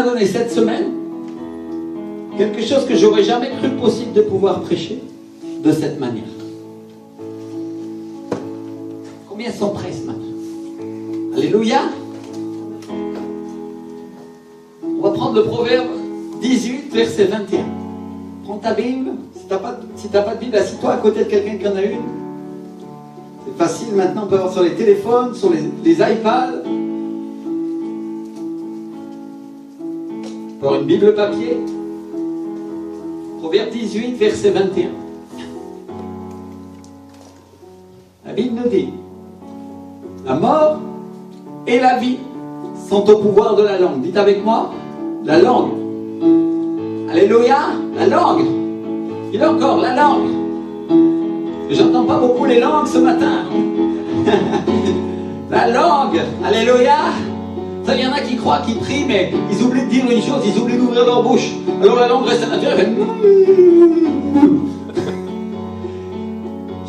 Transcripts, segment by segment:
m'a donné cette semaine quelque chose que j'aurais jamais cru possible de pouvoir prêcher de cette manière. Combien sont prêts ce matin? Alléluia. On va prendre le proverbe 18, verset 21. Prends ta Bible. Si tu n'as pas de Bible, assis-toi à côté de quelqu'un qui en a une. C'est facile maintenant, on peut avoir sur les téléphones, sur les iPads. On peut avoir une Bible papier. Proverbe 18, verset 21. La Bible nous dit: la mort et la vie sont au pouvoir de la langue. Dites avec moi, la langue. Alléluia, la langue. Il encore, la langue. J'entends pas beaucoup les langues ce matin. La langue, alléluia. Ça, il y en a qui croient, qui prient, mais ils oublient de dire une chose, ils oublient d'ouvrir leur bouche. Alors la langue reste naturelle, elle fait...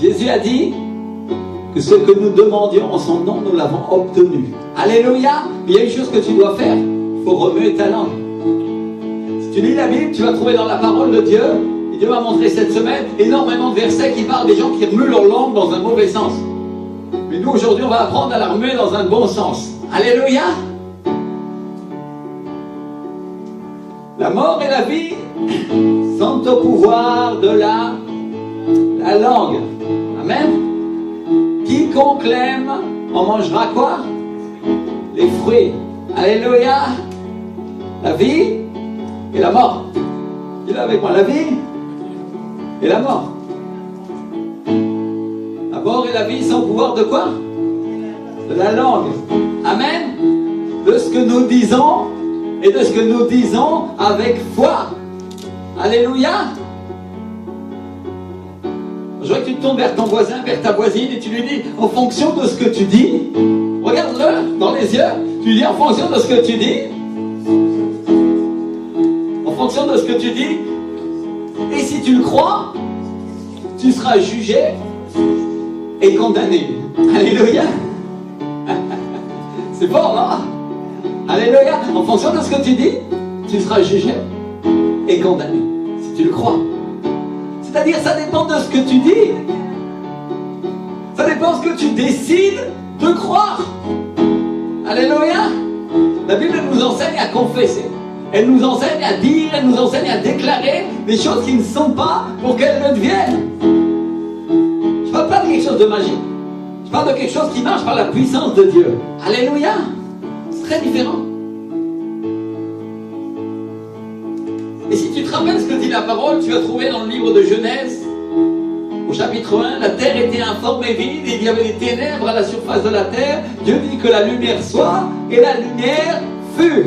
Jésus a dit que ce que nous demandions en son nom, nous l'avons obtenu. Alléluia. Mais il y a une chose que tu dois faire, il faut remuer ta langue. Si tu lis la Bible, tu vas trouver dans la parole de Dieu, et Dieu m'a montré cette semaine énormément de versets qui parlent des gens qui remuent leur langue dans un mauvais sens. Mais nous, aujourd'hui, on va apprendre à la remuer dans un bon sens. Alléluia. La mort et la vie sont au pouvoir de la langue. Amen. Quiconque l'aime en mangera quoi? Les fruits. Alléluia. La vie et la mort. Dis-le avec moi, la vie et la mort. La mort et la vie sont au pouvoir de quoi? De la langue. Amen. De ce que nous disons et de ce que nous disons avec foi. Alléluia. Je vois que tu te tournes vers ton voisin, vers ta voisine, et tu lui dis, en fonction de ce que tu dis, regarde-le dans les yeux, tu lui dis, en fonction de ce que tu dis, en fonction de ce que tu dis, et si tu le crois, tu seras jugé et condamné. Alléluia. C'est fort, non? Alléluia. En fonction de ce que tu dis, tu seras jugé et condamné, si tu le crois. C'est-à-dire, ça dépend de ce que tu dis. Ça dépend de ce que tu décides de croire. Alléluia. La Bible nous enseigne à confesser. Elle nous enseigne à dire, elle nous enseigne à déclarer des choses qui ne sont pas pour qu'elles le deviennent. Je ne parle pas de quelque chose de magique. Je parle de quelque chose qui marche par la puissance de Dieu. Alléluia. C'est très différent. Et si tu te rappelles ce que dit la parole, tu as trouvé dans le livre de Genèse, au chapitre 1, la terre était informe et vide, et il y avait des ténèbres à la surface de la terre. Dieu dit que la lumière soit, et la lumière fut.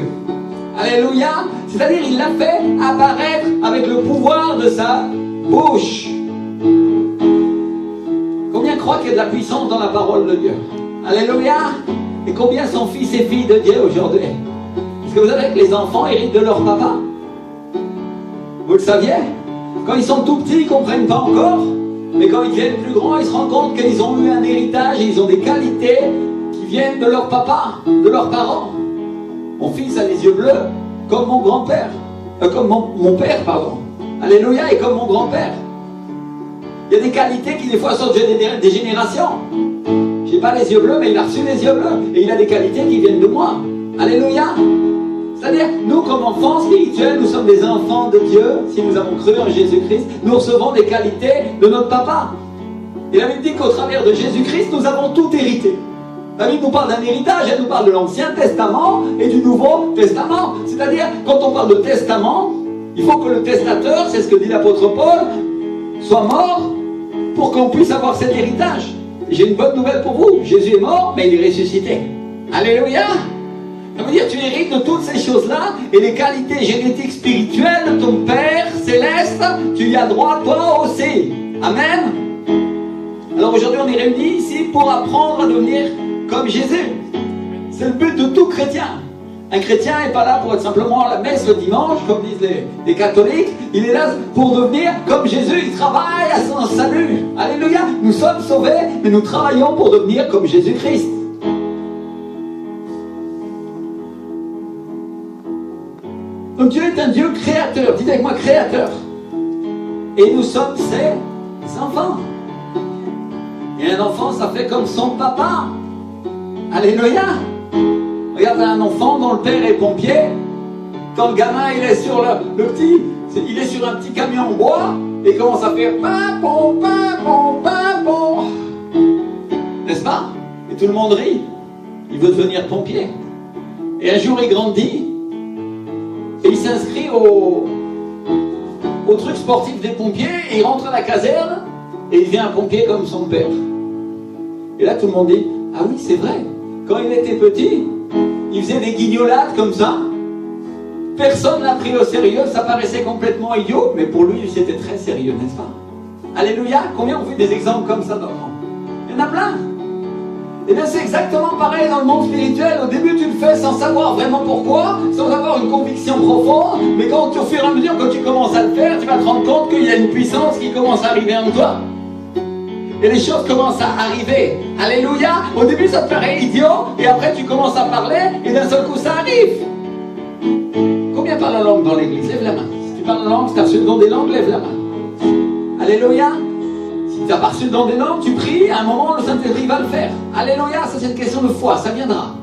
Alléluia. C'est-à-dire, il l'a fait apparaître avec le pouvoir de sa bouche. Combien croient qu'il y a de la puissance dans la parole de Dieu? Alléluia. Et combien sont fils et filles de Dieu aujourd'hui? Est-ce que vous savez que les enfants héritent de leur papa? Vous le saviez? Quand ils sont tout petits, ils ne comprennent pas encore. Mais quand ils deviennent plus grands, ils se rendent compte qu'ils ont eu un héritage et ils ont des qualités qui viennent de leur papa, de leurs parents. Mon fils a les yeux bleus, comme mon grand-père. Comme mon père, pardon. Alléluia, et comme mon grand-père. Il y a des qualités qui, des fois, sortent des générations. Je n'ai pas les yeux bleus, mais il a reçu les yeux bleus. Et il a des qualités qui viennent de moi. Alléluia. C'est-à-dire, nous, comme enfants spirituels, nous sommes des enfants de Dieu. Si nous avons cru en Jésus-Christ, nous recevons des qualités de notre papa. Et la Bible dit qu'au travers de Jésus-Christ, nous avons tout hérité. La Bible nous parle d'un héritage, elle nous parle de l'Ancien Testament et du Nouveau Testament. C'est-à-dire, quand on parle de testament, il faut que le testateur, c'est ce que dit l'apôtre Paul, soit mort pour qu'on puisse avoir cet héritage. Et j'ai une bonne nouvelle pour vous, Jésus est mort, mais il est ressuscité. Alléluia. Ça veut dire que tu hérites de toutes ces choses-là et les qualités génétiques spirituelles de ton Père céleste, tu y as droit toi aussi. Amen. Alors aujourd'hui on est réunis ici pour apprendre à devenir comme Jésus. C'est le but de tout chrétien. Un chrétien n'est pas là pour être simplement à la messe le dimanche, comme disent les catholiques. Il est là pour devenir comme Jésus. Il travaille à son salut. Alléluia. Nous sommes sauvés, mais nous travaillons pour devenir comme Jésus-Christ. Donc Dieu est un Dieu créateur. Dites avec moi créateur. Et nous sommes ses enfants. Et un enfant, ça fait comme son papa. Alléluia. Regarde un enfant dont le père est pompier. Quand le gamin il est sur le petit, il est sur un petit camion en bois et il commence à faire papon, papon, papon. N'est-ce pas? Et tout le monde rit. Il veut devenir pompier. Et un jour il grandit et il s'inscrit au truc sportif des pompiers et il rentre à la caserne et il devient un pompier comme son père. Et là tout le monde dit, ah oui c'est vrai, quand il était petit, il faisait des guignolades comme ça. Personne n'a pris au sérieux, ça paraissait complètement idiot, mais pour lui c'était très sérieux, n'est-ce pas? Alléluia, combien on fait des exemples comme ça d'enfants? Il y en a plein. Et bien c'est exactement pareil dans le monde spirituel. Au début tu le fais sans savoir vraiment pourquoi, sans avoir une conviction profonde, mais quand au fur et à mesure que tu commences à le faire, tu vas te rendre compte qu'il y a une puissance qui commence à arriver en toi. Et les choses commencent à arriver. Alléluia. Au début ça te paraît idiot, et après tu commences à parler, et d'un seul coup ça arrive. Combien parlent en langue dans l'église? Lève la main. Si tu parles en langue, si tu as reçu le don des langues, lève la main. Alléluia. Si tu n'as pas reçu le don des langues, tu pries, à un moment le Saint-Esprit va le faire. Alléluia, ça c'est une question de foi, ça viendra.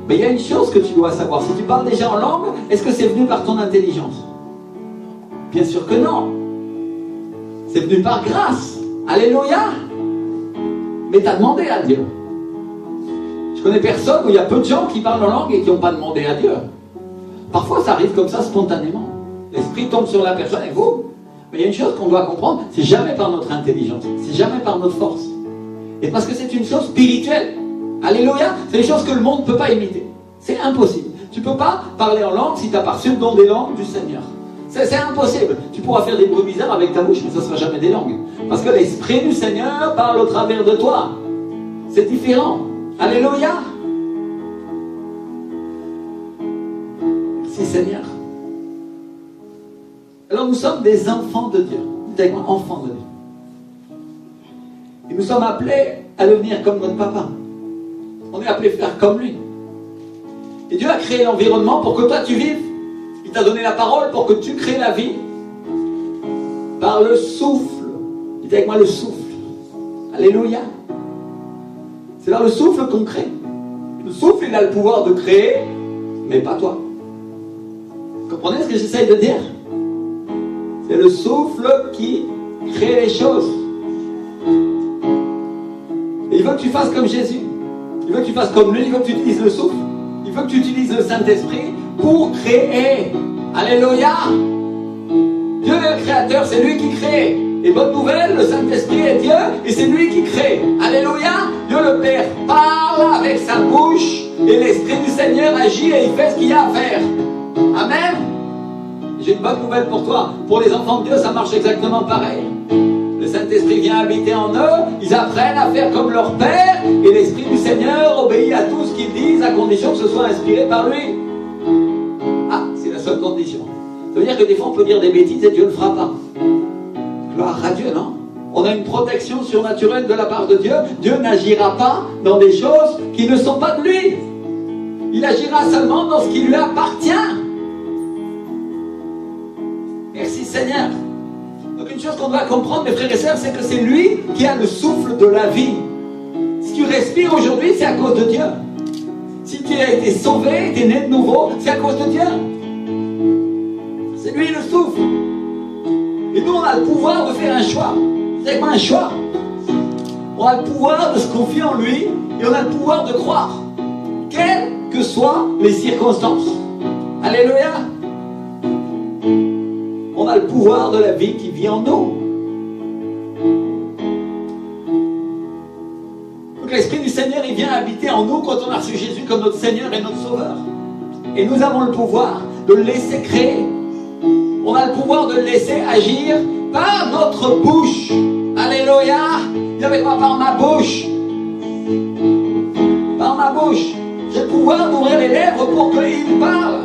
Mais il y a une chose que tu dois savoir. Si tu parles déjà en langue, est-ce que c'est venu par ton intelligence? Bien sûr que non. C'est venu par grâce. Alléluia. Mais tu as demandé à Dieu. Je connais personne où il y a peu de gens qui parlent en langue et qui n'ont pas demandé à Dieu. Parfois ça arrive comme ça spontanément. L'Esprit tombe sur la personne et vous. Mais il y a une chose qu'on doit comprendre, c'est jamais par notre intelligence, c'est jamais par notre force. Et parce que c'est une chose spirituelle. Alléluia, c'est une chose que le monde ne peut pas imiter. C'est impossible. Tu ne peux pas parler en langue si tu n'as pas reçu le don des langues du Seigneur. C'est impossible. Tu pourras faire des bruits bizarres avec ta bouche, mais ça ne sera jamais des langues. Parce que l'Esprit du Seigneur parle au travers de toi. C'est différent. Alléluia. Merci Seigneur. Alors nous sommes des enfants de Dieu. Dites avec moi, enfants de Dieu. Et nous sommes appelés à devenir comme notre papa. On est appelés à faire comme lui. Et Dieu a créé l'environnement pour que toi tu vives. Il t'a donné la parole pour que tu crées la vie. Par le souffle. Dites avec moi le souffle. Alléluia. C'est par le souffle qu'on crée. Le souffle, il a le pouvoir de créer, mais pas toi. Vous comprenez ce que j'essaye de dire? C'est le souffle qui crée les choses. Et il veut que tu fasses comme Jésus. Il veut que tu fasses comme lui. Il veut que tu utilises le souffle. Il veut que tu utilises le Saint-Esprit pour créer. Alléluia. Dieu est le créateur, c'est lui qui crée. Et bonne nouvelle, le Saint-Esprit est Dieu et c'est lui qui crée. Alléluia. Dieu le Père parle avec sa bouche et l'Esprit du Seigneur agit et il fait ce qu'il y a à faire. Amen. J'ai une bonne nouvelle pour toi. Pour les enfants de Dieu, ça marche exactement pareil. Le Saint-Esprit vient habiter en eux, ils apprennent à faire comme leur Père, et l'Esprit du Seigneur obéit à tout ce qu'ils disent, à condition que ce soit inspiré par lui. Ah, c'est la seule condition. Ça veut dire que des fois on peut dire des bêtises et Dieu ne le fera pas. Gloire à Dieu, non? On a une protection surnaturelle de la part de Dieu. Dieu n'agira pas dans des choses qui ne sont pas de lui. Il agira seulement dans ce qui lui appartient. Merci Seigneur. Donc une chose qu'on doit comprendre, mes frères et sœurs, c'est que c'est lui qui a le souffle de la vie. Si tu respires aujourd'hui, c'est à cause de Dieu. Si tu as été sauvé, tu es né de nouveau, c'est à cause de Dieu. C'est lui le souffle. Et nous, on a le pouvoir de faire un choix. C'est quoi un choix? On a le pouvoir de se confier en lui et on a le pouvoir de croire. Quelles que soient les circonstances. Alléluia. On a le pouvoir de la vie qui vit en nous. Donc l'Esprit du Seigneur, il vient habiter en nous quand on a reçu Jésus comme notre Seigneur et notre Sauveur. Et nous avons le pouvoir de le laisser créer. On a le pouvoir de le laisser agir par notre bouche. Alléluia. Dis avec moi, par ma bouche. Par ma bouche. J'ai le pouvoir d'ouvrir les lèvres pour qu'il parle.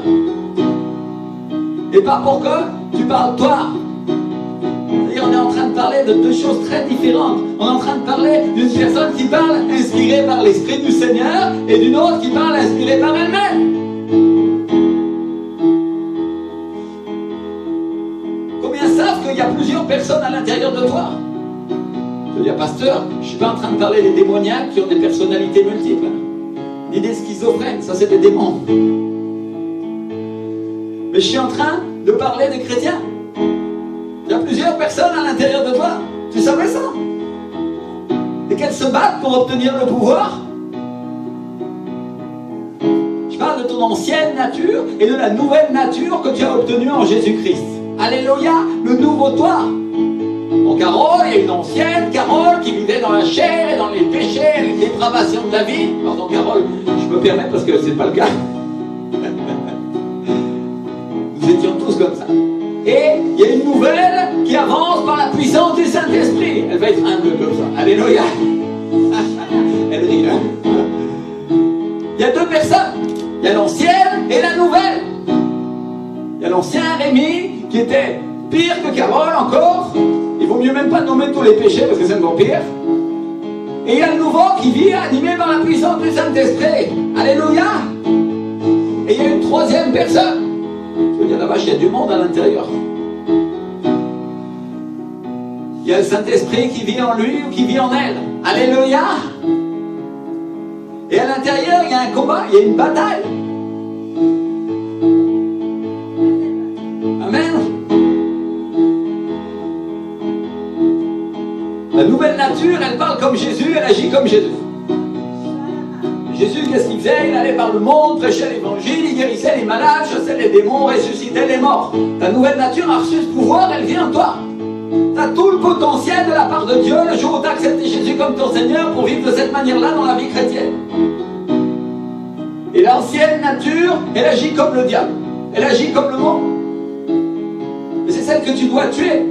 Et pas pour que tu parles toi. C'est-à-dire on est en train de parler de deux choses très différentes. On est en train de parler d'une personne qui parle inspirée par l'Esprit du Seigneur et d'une autre qui parle inspirée par elle-même. qu'il y a plusieurs personnes à l'intérieur de toi. Je dis, pasteur, je ne suis pas en train de parler des démoniaques qui ont des personnalités multiples, ni des schizophrènes, ça c'est des démons. Mais je suis en train de parler des chrétiens. Il y a plusieurs personnes à l'intérieur de toi. Tu savais ça? Et qu'elles se battent pour obtenir le pouvoir. Je parle de ton ancienne nature et de la nouvelle nature que tu as obtenue en Jésus-Christ. Alléluia, le nouveau toi. Bon, Carole, il y a une ancienne Carole qui vivait dans la chair et dans les péchés et les dépravations de la vie. Pardon Carole, je me permets parce que c'est pas le cas. Nous étions tous comme ça. Et il y a une nouvelle qui avance par la puissance du Saint-Esprit. Elle va être humble comme ça. Alléluia. Elle rit. Il y a deux personnes. Il y a l'ancienne et la nouvelle. Il y a l'ancien Rémi qui était pire que Carole encore. Il vaut mieux même pas nommer tous les péchés parce que c'est encore pire. Et il y a le nouveau qui vit animé par la puissance du Saint-Esprit. Alléluia. Et il y a une troisième personne. Je veux dire, là-bas, il y a du monde à l'intérieur. Il y a le Saint-Esprit qui vit en lui ou qui vit en elle. Alléluia. Et à l'intérieur, il y a un combat, il y a une bataille. Amen. La nouvelle nature, elle parle comme Jésus, elle agit comme Jésus. Jésus, qu'est-ce qu'il faisait? Il allait par le monde, prêchait l'évangile, il guérissait les malades, chassait les démons, ressuscitait les morts. Ta nouvelle nature a reçu ce pouvoir, elle vient en toi. Tu as tout le potentiel de la part de Dieu le jour où tu as accepté Jésus comme ton Seigneur pour vivre de cette manière-là dans la vie chrétienne. Et l'ancienne nature, elle agit comme le diable. Elle agit comme le monde. Et c'est celle que tu dois tuer.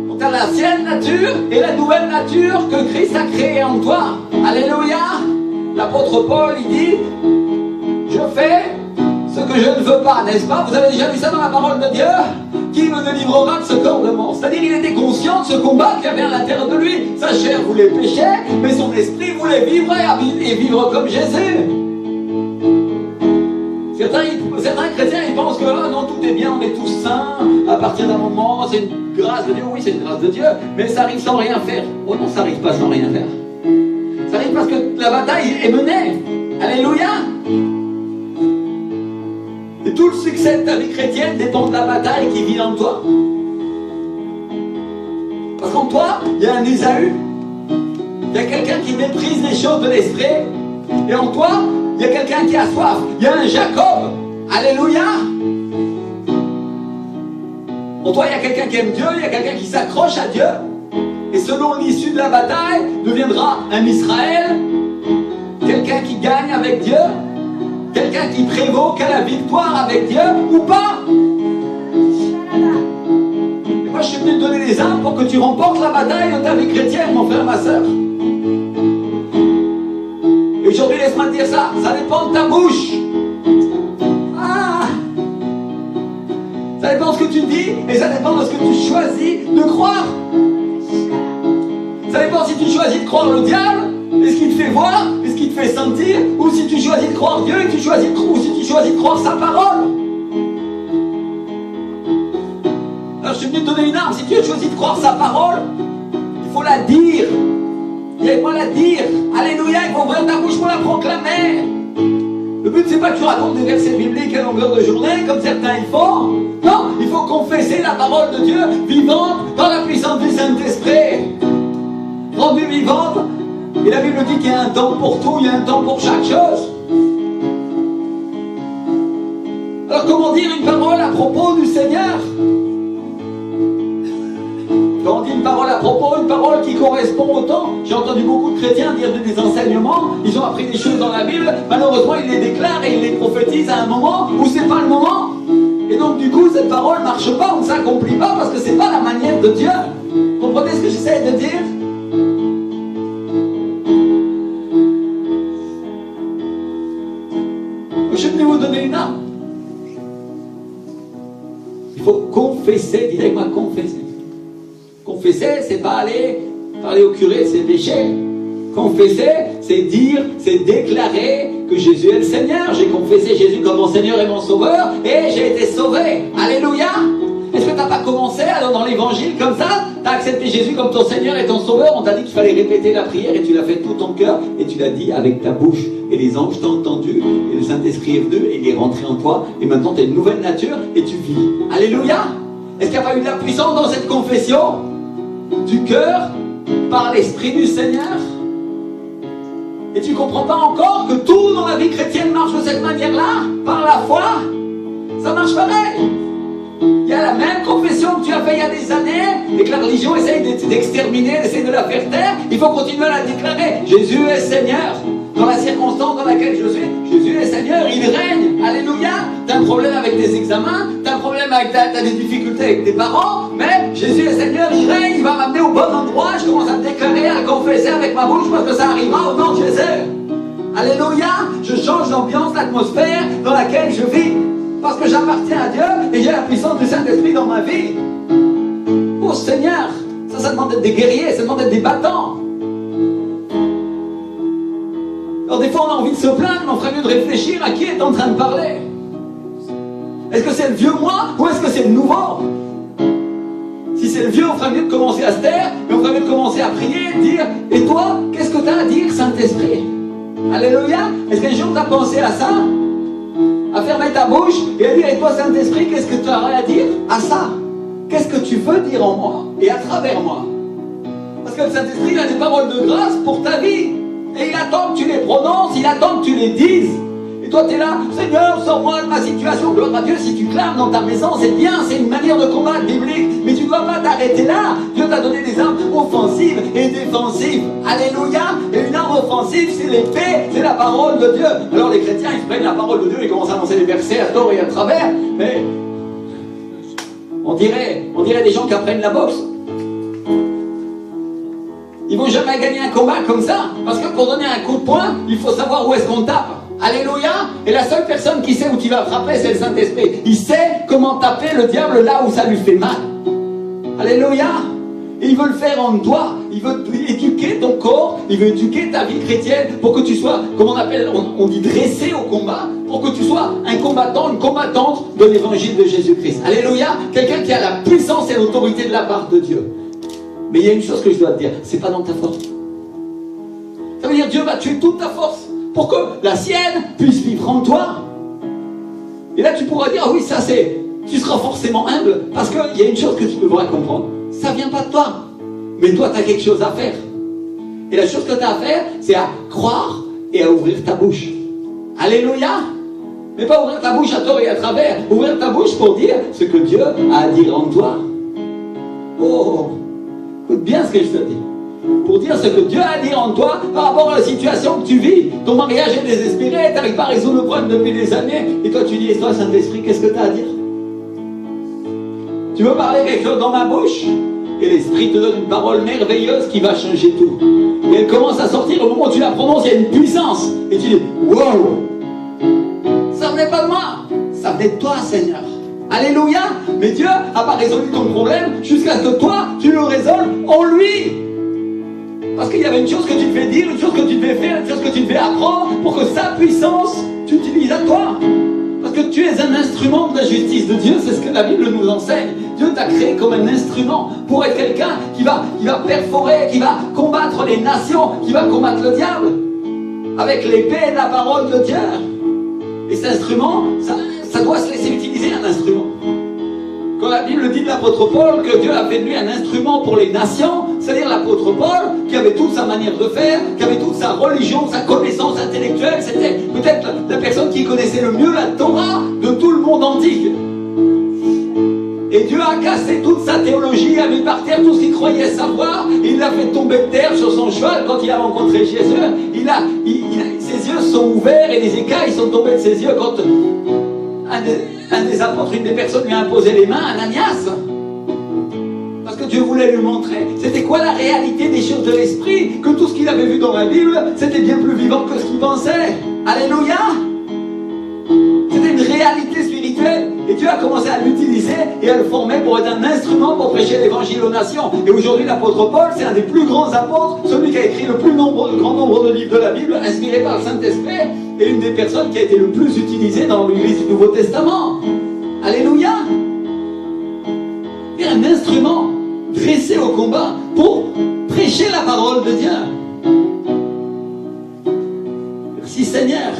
Donc tu as l'ancienne nature et la nouvelle nature que Christ a créée en toi. Alléluia. L'apôtre Paul, il dit, je fais ce que je ne veux pas, n'est-ce pas? Vous avez déjà vu ça dans la parole de Dieu? Qui me délivrera de ce corps de mort? C'est-à-dire, il était conscient de ce combat qu'il y avait à l'intérieur de lui. Sa chair voulait pécher, mais son esprit voulait vivre et vivre comme Jésus. Certains chrétiens, ils pensent que non, tout est bien, on est tous saints. À partir d'un moment, c'est une grâce de Dieu. Oui, c'est une grâce de Dieu, mais ça arrive sans rien faire. Oh non, ça arrive pas sans rien faire. Ça arrive parce que la bataille est menée. Alléluia. Et tout le succès de ta vie chrétienne dépend de la bataille qui vit en toi. Parce qu'en toi, il y a un Ésaü. Il y a quelqu'un qui méprise les choses de l'esprit. Et en toi, il y a quelqu'un qui a soif. Il y a un Jacob. Alléluia. En toi, il y a quelqu'un qui aime Dieu. Il y a quelqu'un qui s'accroche à Dieu. Et selon l'issue de la bataille, deviendra un Israël. Quelqu'un qui gagne avec Dieu. Quelqu'un qui prévaut qu'à la victoire avec Dieu ou pas. Et moi je suis venu te donner les armes pour que tu remportes la bataille de ta vie chrétienne, mon frère, ma soeur. Et aujourd'hui, laisse-moi te dire ça, ça dépend de ta bouche. Ah, ça dépend de ce que tu dis et ça dépend de ce que tu choisis de croire. Ça dépend si tu choisis de croire le diable, et ce qu'il te fait voir, et ce qu'il te fait sentir, ou si tu choisis de croire Dieu, ou si tu choisis de croire sa parole. Alors je suis venu te donner une arme. Si tu as choisi de croire sa parole, il faut la dire. Il faut la dire. Alléluia, il faut ouvrir ta bouche pour la proclamer. Le but, c'est pas que tu racontes des versets bibliques à longueur de journée, comme certains ils font. Non, il faut confesser la parole de Dieu, vivante par la puissance du Saint-Esprit. Rendue vivante. Et la Bible dit qu'il y a un temps pour tout, il y a un temps pour chaque chose. Alors comment dire une parole à propos du Seigneur? Quand on dit une parole à propos, une parole qui correspond au temps. J'ai entendu beaucoup de chrétiens dire des enseignements, ils ont appris des choses dans la Bible, malheureusement ils les déclarent et ils les prophétisent à un moment où c'est pas le moment. Et donc du coup cette parole ne marche pas ou ne s'accomplit pas parce que c'est pas la manière de Dieu. Vous comprenez ce que j'essaie de dire? Je suis venu vous donner une arme. Il faut confesser, dites avec moi, confesser. Confesser, c'est pas aller parler au curé de ses péchés. Confesser, c'est dire, c'est déclarer que Jésus est le Seigneur. J'ai confessé Jésus comme mon Seigneur et mon Sauveur et j'ai été sauvé. Alléluia. Est-ce que tu n'as pas accepté Jésus comme ton Seigneur et ton Sauveur, on t'a dit qu'il fallait répéter la prière et tu l'as fait tout ton cœur et tu l'as dit avec ta bouche. Et les anges t'ont entendu et le Saint-Esprit est venu et il est rentré en toi et maintenant tu as une nouvelle nature et tu vis. Alléluia! Est-ce qu'il n'y a pas eu de la puissance dans cette confession? Du cœur, par l'Esprit du Seigneur? Et tu ne comprends pas encore que tout dans la vie chrétienne marche de cette manière-là? Par la foi? Ça marche pareil. Il y a la même confession que tu as fait il y a des années et que la religion essaye d'exterminer, essaye de la faire taire. Il faut continuer à la déclarer. Jésus est Seigneur. Dans la circonstance dans laquelle je suis, Jésus est Seigneur, il règne. Alléluia. Tu as un problème avec tes examens, tu as un problème avec t'as des difficultés avec tes parents, mais Jésus est Seigneur, il règne, il va m'amener au bon endroit. Je commence à me déclarer, à le confesser avec ma bouche parce que ça arrivera au nom de Jésus. Alléluia. Je change l'ambiance, l'atmosphère dans laquelle je vis. Parce que j'appartiens à Dieu et j'ai la puissance du Saint-Esprit dans ma vie. Oh Seigneur, ça demande d'être des guerriers, ça demande d'être des battants. Alors des fois on a envie de se plaindre, mais on ferait mieux de réfléchir à qui est en train de parler. Est-ce que c'est le vieux moi ou est-ce que c'est le nouveau? Si c'est le vieux, on ferait mieux de commencer à se taire, mais on ferait mieux de commencer à prier et dire, et toi, qu'est-ce que tu as à dire, Saint-Esprit? Alléluia. Est-ce qu'un jour tu as pensé à ça? À fermer ta bouche et à dire, et toi Saint-Esprit, qu'est-ce que tu aurais à dire à ça? Qu'est-ce que tu veux dire en moi et à travers moi? Parce que le Saint-Esprit, il a des paroles de grâce pour ta vie. Et il attend que tu les prononces, il attend que tu les dises. Et toi tu es là, Seigneur, sors-moi de ma situation. Gloire à Dieu, si tu clames dans ta maison, c'est bien, c'est une manière de combattre biblique. Mais tu ne dois pas t'arrêter là. Dieu t'a donné des armes offensives et défensives. Alléluia. Et une arme offensive, c'est l'épée, c'est la parole de Dieu. Alors les chrétiens, ils prennent la parole de Dieu et commencent à lancer des versets à tort et à travers. Mais on dirait des gens qui apprennent la boxe. Ils ne vont jamais gagner un combat comme ça. Parce que pour donner un coup de poing, il faut savoir où est-ce qu'on tape. Alléluia. Et la seule personne qui sait où tu vas frapper, c'est le Saint-Esprit. Il sait comment taper le diable là où ça lui fait mal. Alléluia. Et il veut le faire en toi. Il veut éduquer ton corps. Il veut éduquer ta vie chrétienne pour que tu sois, comme on dit dressé au combat, pour que tu sois un combattant, une combattante de l'évangile de Jésus-Christ. Alléluia. Quelqu'un qui a la puissance et l'autorité de la part de Dieu. Mais il y a une chose que je dois te dire, c'est pas dans ta force. Ça veut dire Dieu va tuer toute ta force pour que la sienne puisse vivre en toi. Et là tu pourras dire, ah oui, ça c'est, tu seras forcément humble, parce qu'il y a une chose que tu devras comprendre, ça vient pas de toi, mais toi tu as quelque chose à faire. Et la chose que tu as à faire, c'est à croire et à ouvrir ta bouche. Alléluia. Mais pas ouvrir ta bouche à tort et à travers, ouvrir ta bouche pour dire ce que Dieu a à dire en toi. Oh, écoute bien ce que je te dis. Pour dire ce que Dieu a à dire en toi par rapport à la situation que tu vis. Ton mariage est désespéré, tu n'arrives pas à résoudre le problème depuis des années, et toi tu dis, et toi Saint-Esprit, qu'est-ce que tu as à dire? Tu veux parler quelque chose dans ma bouche? Et l'Esprit te donne une parole merveilleuse qui va changer tout. Et elle commence à sortir, au moment où tu la prononces, il y a une puissance. Et tu dis, wow! Ça venait pas de moi, ça venait de toi, Seigneur. Alléluia. Mais Dieu n'a pas résolu ton problème jusqu'à ce que toi, tu le résolves en lui. Parce qu'il y avait une chose que tu devais dire, une chose que tu devais faire, une chose que tu devais apprendre pour que sa puissance, tu utilises à toi. Parce que tu es un instrument de la justice de Dieu, c'est ce que la Bible nous enseigne. Dieu t'a créé comme un instrument pour être quelqu'un qui va perforer, qui va combattre les nations, qui va combattre le diable. Avec l'épée de la parole de Dieu. Et cet instrument, ça doit se laisser utiliser, un instrument. Quand la Bible dit de l'apôtre Paul que Dieu a fait de lui un instrument pour les nations, c'est-à-dire l'apôtre Paul qui avait toute sa manière de faire, qui avait toute sa religion, sa connaissance intellectuelle, c'était peut-être la personne qui connaissait le mieux la Torah de tout le monde antique. Et Dieu a cassé toute sa théologie, a mis par terre tout ce qu'il croyait savoir, il l'a fait tomber de terre sur son cheval quand il a rencontré Jésus. Ses yeux sont ouverts et les écailles sont tombées de ses yeux quand un des apôtres, une des personnes lui a imposé les mains, Ananias. Parce que Dieu voulait lui montrer c'était quoi la réalité des choses de l'esprit, que tout ce qu'il avait vu dans la Bible, c'était bien plus vivant que ce qu'il pensait. Alléluia. C'était une réalité spirituelle. Et Dieu a commencé à l'utiliser et à le former pour être un instrument pour prêcher l'évangile aux nations. Et aujourd'hui, l'apôtre Paul, c'est un des plus grands apôtres, celui qui a écrit le grand nombre de livres de la Bible, inspiré par le Saint-Esprit, et une des personnes qui a été le plus utilisée dans l'Église du Nouveau Testament. Alléluia. Et un instrument de dressé au combat pour prêcher la parole de Dieu. Merci Seigneur.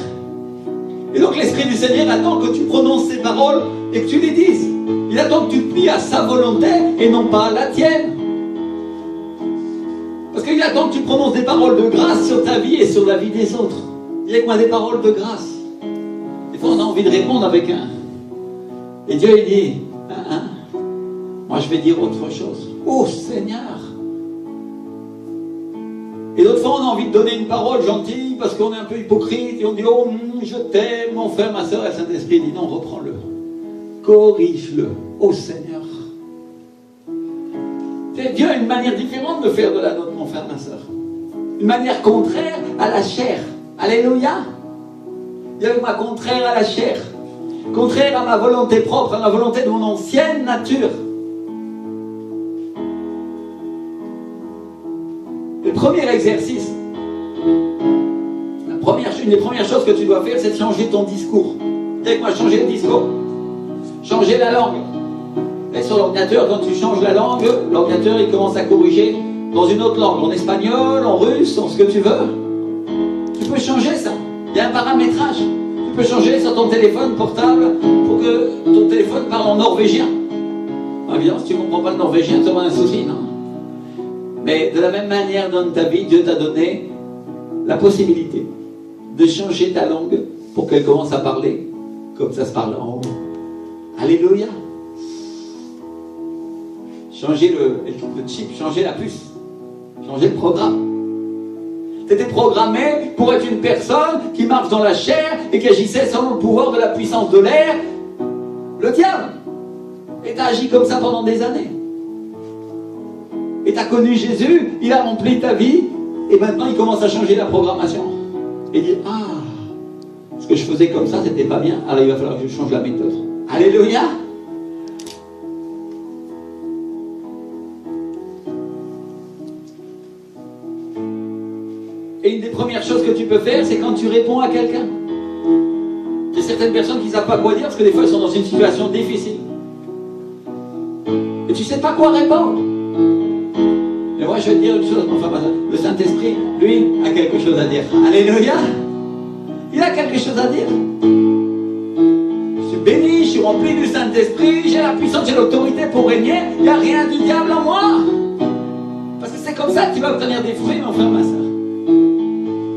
Et donc l'Esprit du Seigneur attend que tu prononces ces paroles et que tu les dises. Il attend que tu te plies à sa volonté et non pas à la tienne. Parce qu'il attend que tu prononces des paroles de grâce sur ta vie et sur la vie des autres. Il y a que moi des paroles de grâce. Des fois on a envie de répondre avec un. Et Dieu il dit, moi je vais dire autre chose. Oh Seigneur. Et d'autres fois on a envie de donner une parole gentille parce qu'on est un peu hypocrite et on dit, oh je t'aime mon frère, ma soeur. Et le Saint-Esprit dit, non, reprends-le. Corrige-le. Oh Seigneur. Dieu a une manière différente de faire de la nôtre, mon frère, ma soeur. Une manière contraire à la chair. Alléluia. Dieu est ma contraire à la chair. Contraire à ma volonté propre, à la volonté de mon ancienne nature. Le premier exercice, une des premières choses que tu dois faire, c'est de changer ton discours. Dis avec moi, changer le discours. Changer la langue. Et sur l'ordinateur, quand tu changes la langue, l'ordinateur il commence à corriger dans une autre langue, en espagnol, en russe, en ce que tu veux. Tu peux changer ça. Il y a un paramétrage. Tu peux changer sur ton téléphone portable pour que ton téléphone parle en norvégien. Évidemment, si tu ne comprends pas le norvégien, tu auras un souci, non? Mais de la même manière, dans ta vie, Dieu t'a donné la possibilité de changer ta langue pour qu'elle commence à parler comme ça se parle en haut. Alléluia. Changer le chip, changer la puce, changer le programme. Tu étais programmé pour être une personne qui marche dans la chair et qui agissait selon le pouvoir de la puissance de l'air, le diable. Et tu as agi comme ça pendant des années. Et tu as connu Jésus, il a rempli ta vie, et maintenant il commence à changer la programmation. Et dire, ce que je faisais comme ça, c'était pas bien, alors il va falloir que je change la méthode. Alléluia. Et une des premières choses que tu peux faire, c'est quand tu réponds à quelqu'un. Il y a certaines personnes qui ne savent pas quoi dire, parce que des fois elles sont dans une situation difficile. Et tu ne sais pas quoi répondre. Mais moi je vais te dire une chose, mon frère, le Saint-Esprit, lui, a quelque chose à dire. Alléluia. Il a quelque chose à dire. Je suis béni, je suis rempli du Saint-Esprit, j'ai la puissance, j'ai l'autorité pour régner, il n'y a rien du diable en moi. Parce que c'est comme ça que tu vas obtenir des fruits, mon frère, ma soeur.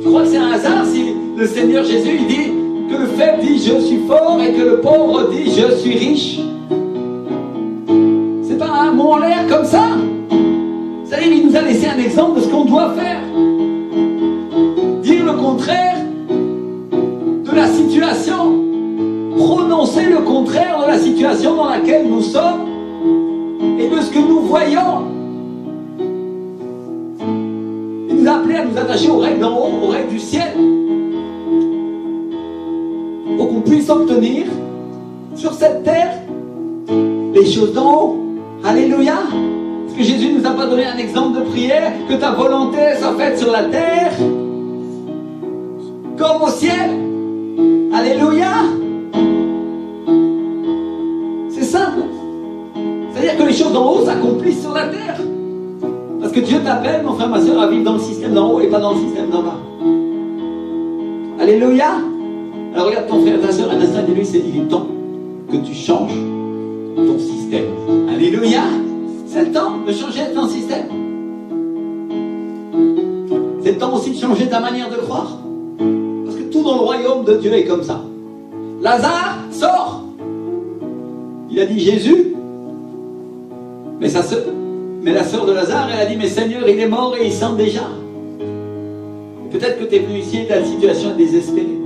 Tu crois que c'est un hasard si le Seigneur Jésus il dit que le faible dit je suis fort et que le pauvre dit je suis riche? C'est pas un mot en l'air comme ça. C'est-à-dire il nous a laissé un exemple de ce qu'on doit faire. Dire le contraire de la situation. Prononcer le contraire de la situation dans laquelle nous sommes et de ce que nous voyons. Il nous a appelés à nous attacher aux règles d'en haut, aux règles du ciel, pour qu'on puisse obtenir sur cette terre les choses d'en haut. Alléluia. Parce que Jésus ne nous a pas donné un exemple de prière, que ta volonté soit faite sur la terre comme au ciel. Alléluia. C'est simple. C'est-à-dire que les choses d'en haut s'accomplissent sur la terre. Parce que Dieu t'appelle, mon frère, ma soeur, à vivre dans le système d'en haut et pas dans le système d'en bas. Alléluia. Alors regarde ton frère, ta soeur, un instant, dis-lui, il est temps que tu changes ton système. Alléluia. C'est le temps de changer ton système. C'est le temps aussi de changer ta manière de croire. Parce que tout dans le royaume de Dieu est comme ça. Lazare sort. Il a dit Jésus. Mais la sœur de Lazare, elle a dit, mais Seigneur, il est mort et il sent déjà. Peut-être que tu es venu ici et ta situation est désespérée.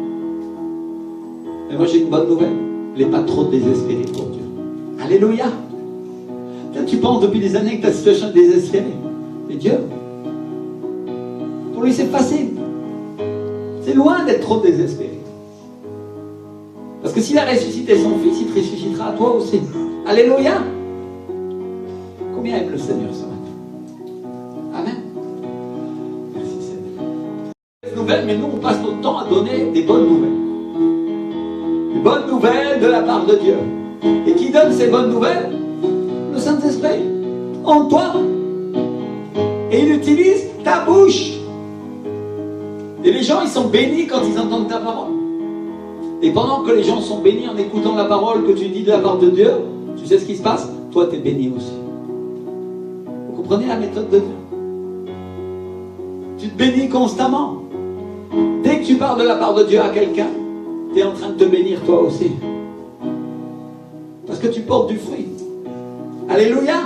Mais moi j'ai une bonne nouvelle. Il n'est pas trop désespéré pour Dieu. Alléluia. Peut-être tu penses depuis des années que ta situation est désespérée. Mais Dieu, pour lui c'est facile. C'est loin d'être trop désespéré. Parce que s'il a ressuscité son fils, il te ressuscitera à toi aussi. Alléluia. Combien aime le Seigneur ce matin? Amen. Merci Seigneur. Des nouvelles, mais nous on passe notre temps à donner des bonnes nouvelles. Des bonnes nouvelles de la part de Dieu. Et qui donne ces bonnes nouvelles? Le Saint-Esprit. en toi. Et il utilise ta bouche. Et les gens, ils sont bénis quand ils entendent ta parole. Et pendant que les gens sont bénis en écoutant la parole que tu dis de la part de Dieu, tu sais ce qui se passe? Toi, tu es béni aussi. Vous comprenez la méthode de Dieu? Tu te bénis constamment. Dès que tu parles de la part de Dieu à quelqu'un, tu es en train de te bénir toi aussi. Parce que tu portes du fruit. Alléluia.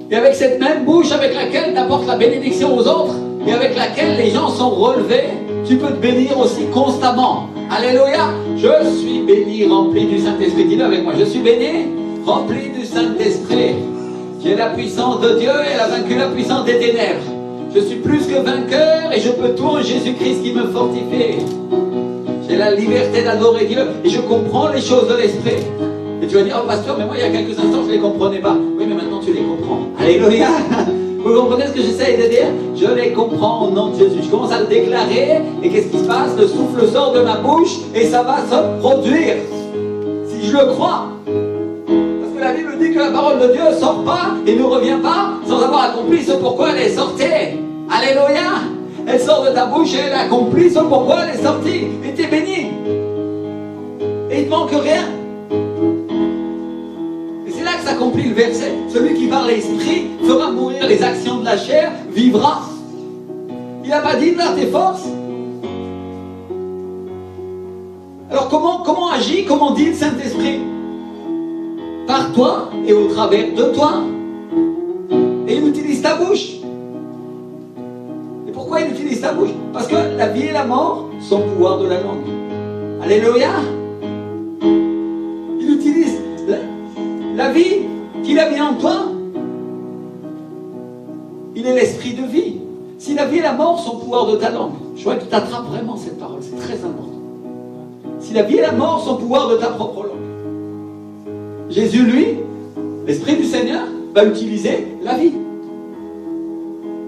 Et avec cette même bouche avec laquelle tu apportes la bénédiction aux autres et avec laquelle les gens sont relevés, tu peux te bénir aussi constamment. Alléluia. Je suis béni, rempli du Saint-Esprit. Dis-le avec moi. Je suis béni, rempli du Saint-Esprit. J'ai la puissance de Dieu et elle a vaincu la puissance des ténèbres. Je suis plus que vainqueur et je peux tout en Jésus-Christ qui me fortifie. J'ai la liberté d'adorer Dieu et je comprends les choses de l'Esprit. Et tu vas dire, oh pasteur, mais moi il y a quelques instants je ne les comprenais pas. Oui, mais maintenant tu les comprends. Alléluia. Vous comprenez ce que j'essaye de dire? Je les comprends au nom de Jésus. Je commence à le déclarer et qu'est-ce qui se passe? Le souffle sort de ma bouche et ça va se produire. Si je le crois. Parce que la Bible dit que la parole de Dieu ne sort pas et ne revient pas sans avoir accompli ce pourquoi elle est sortie. Alléluia. Elle sort de ta bouche et elle accomplit ce pourquoi elle est sortie. Et tu es béni. Et il ne te manque rien. Et c'est là que s'accomplit le verset. Celui qui par l'esprit fera mourir les actions de la chair, vivra. Il n'a pas dit par tes forces. Alors comment agit, comment dit le Saint-Esprit? Par toi et au travers de toi. Et il utilise ta bouche. Pourquoi il utilise sa bouche? Parce que la vie et la mort sont au pouvoir de la langue. Alléluia. Il utilise la vie qu'il a mis en toi. Il est l'esprit de vie. Si la vie et la mort sont au pouvoir de ta langue, je vois que tu attrapes vraiment cette parole, c'est très important. Si la vie et la mort sont au pouvoir de ta propre langue, Jésus, lui, l'esprit du Seigneur, va utiliser la vie.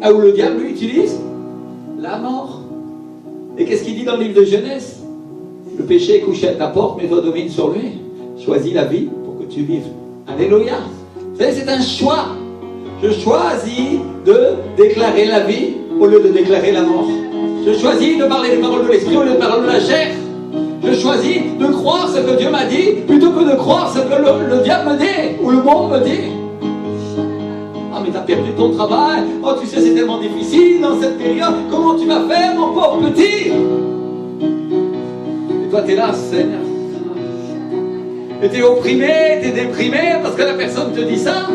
Là où le diable, lui, utilise la mort. Et qu'est-ce qu'il dit dans le livre de Genèse? Le péché est couché à ta porte, mais toi domine sur lui. Choisis la vie pour que tu vives. Alléluia. Vous savez, c'est un choix. Je choisis de déclarer la vie au lieu de déclarer la mort. Je choisis de parler des paroles de l'esprit au lieu de parler de la chair. Je choisis de croire ce que Dieu m'a dit plutôt que de croire ce que le diable me dit ou le monde me dit. Ah, mais tu as perdu ton travail. Oh, tu sais, c'est tellement difficile dans cette période. Comment tu vas faire, mon pauvre petit? Et toi, tu es là, Seigneur. Et tu es opprimé, tu es déprimé parce que la personne te dit ça.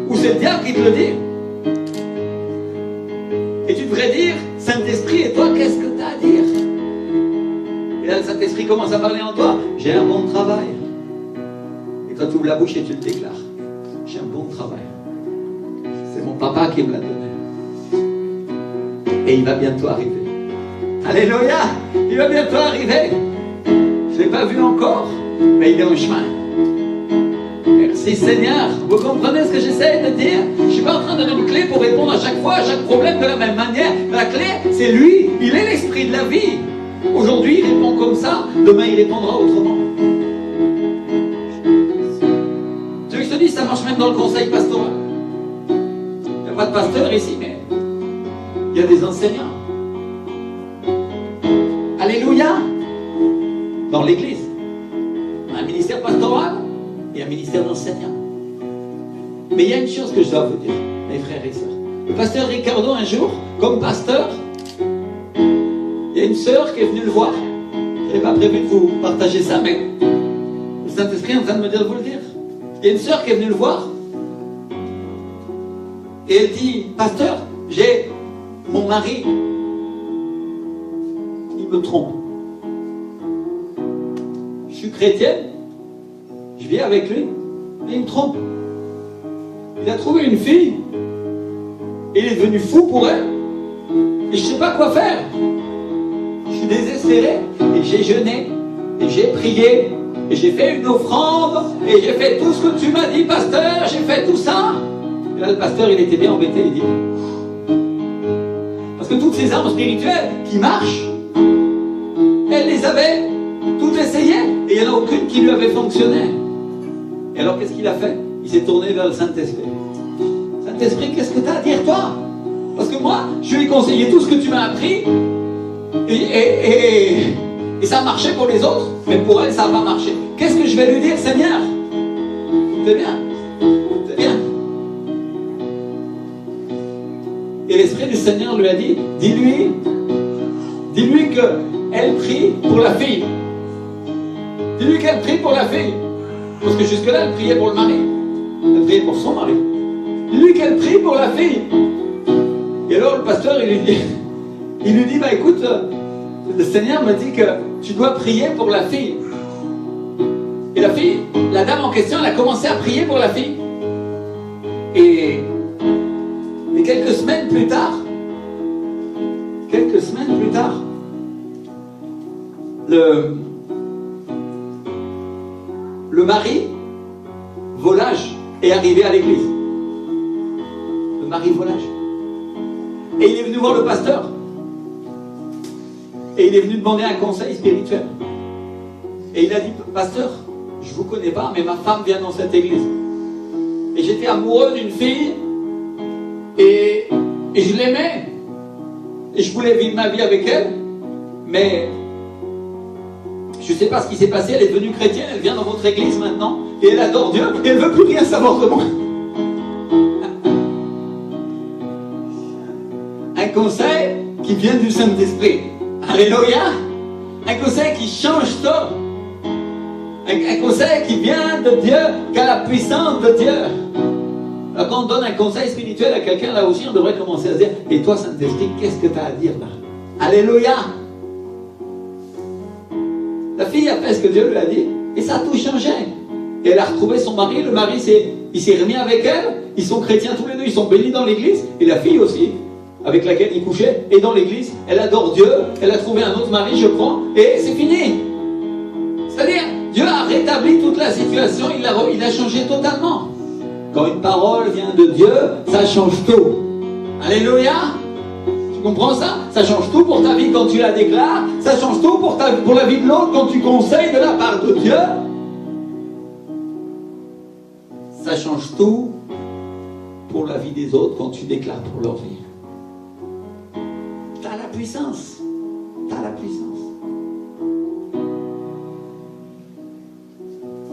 Ou c'est le diable qui te le dit. Et tu devrais dire, Saint-Esprit, et toi, qu'est-ce que tu as à dire? Et là, le Saint-Esprit commence à parler en toi. J'ai un bon travail. Et toi, tu ouvres la bouche et tu le déclares. J'ai un bon travail. C'est mon papa qui me l'a donné. Et il va bientôt arriver. Alléluia! Il va bientôt arriver. Je ne l'ai pas vu encore, mais il est en chemin. Merci Seigneur. Vous comprenez ce que j'essaie de dire? Je ne suis pas en train de donner une clé pour répondre à chaque fois, à chaque problème de la même manière. La clé, c'est lui. Il est l'esprit de la vie. Aujourd'hui, il répond comme ça. Demain, il répondra autrement. Tu veux que je te dise, ça marche même dans le conseil pastoral. Il n'y a pas de pasteur ici, mais il y a des enseignants. Alléluia. Dans l'église, un ministère pastoral et un ministère d'enseignant. Mais il y a une chose que je dois vous dire, mes frères et sœurs. Le pasteur Ricardo, un jour, comme pasteur, il y a une sœur qui est venue le voir. Je n'avais pas prévu de vous partager ça, mais le Saint-Esprit est en train de me dire de vous le dire. Il y a une sœur qui est venue le voir. Et elle dit, pasteur, j'ai mon mari, il me trompe. Je suis chrétienne, je vis avec lui, mais il me trompe. Il a trouvé une fille, et il est devenu fou pour elle, et je ne sais pas quoi faire. Je suis désespéré, et j'ai jeûné, et j'ai prié, et j'ai fait une offrande, et j'ai fait tout ce que tu m'as dit, pasteur, j'ai fait tout ça. Et là, le pasteur, il était bien embêté, il dit, parce que toutes ces armes spirituelles qui marchent, elle les avait toutes essayées, et il n'y en a aucune qui lui avait fonctionné. Et alors, qu'est-ce qu'il a fait? Il s'est tourné vers le Saint-Esprit. Saint-Esprit, qu'est-ce que tu as à dire toi? Parce que moi, je lui ai conseillé tout ce que tu m'as appris, et ça a marché pour les autres, mais pour elle, ça n'a pas marché. Qu'est-ce que je vais lui dire, Seigneur? C'est bien, c'est bien. Et l'Esprit du Seigneur lui a dit, dis-lui qu'elle prie pour la fille. Dis-lui qu'elle prie pour la fille. Parce que jusque-là, elle priait pour le mari. Elle priait pour son mari. Dis-lui qu'elle prie pour la fille. Et alors le pasteur, il lui dit, bah écoute, le Seigneur me dit que tu dois prier pour la fille. Et la fille, la dame en question, elle a commencé à prier pour la fille. Et quelques semaines plus tard, le mari volage est arrivé à l'église. Le mari volage. Et il est venu voir le pasteur. Et il est venu demander un conseil spirituel. Et il a dit, pasteur, je ne vous connais pas, mais ma femme vient dans cette église. Et j'étais amoureux d'une fille, et je l'aimais. Et je voulais vivre ma vie avec elle, mais je ne sais pas ce qui s'est passé, elle est devenue chrétienne, elle vient dans votre église maintenant, et elle adore Dieu, et elle ne veut plus rien savoir de moi. Un conseil qui vient du Saint-Esprit. Alléluia. Un conseil qui change tout. Un conseil qui vient de Dieu, qui a la puissance de Dieu. Alors quand on donne un conseil spirituel à quelqu'un, là aussi on devrait commencer à se dire, et toi Saint-Esprit, qu'est-ce que tu as à dire là? Alléluia. La fille a fait ce que Dieu lui a dit, et ça a tout changé. Et elle a retrouvé son mari, le mari il s'est remis avec elle, ils sont chrétiens tous les deux, ils sont bénis dans l'église, et la fille aussi, avec laquelle il couchait, est dans l'église, elle adore Dieu, elle a trouvé un autre mari, je crois, et c'est fini. C'est-à-dire, Dieu a rétabli toute la situation, il a changé totalement. Quand une parole vient de Dieu, ça change tout. Alléluia. Tu comprends ça? Ça change tout pour ta vie quand tu la déclares, ça change tout pour la vie de l'autre quand tu conseilles de la part de Dieu. Ça change tout pour la vie des autres quand tu déclares pour leur vie. Tu as la puissance. Tu as la puissance.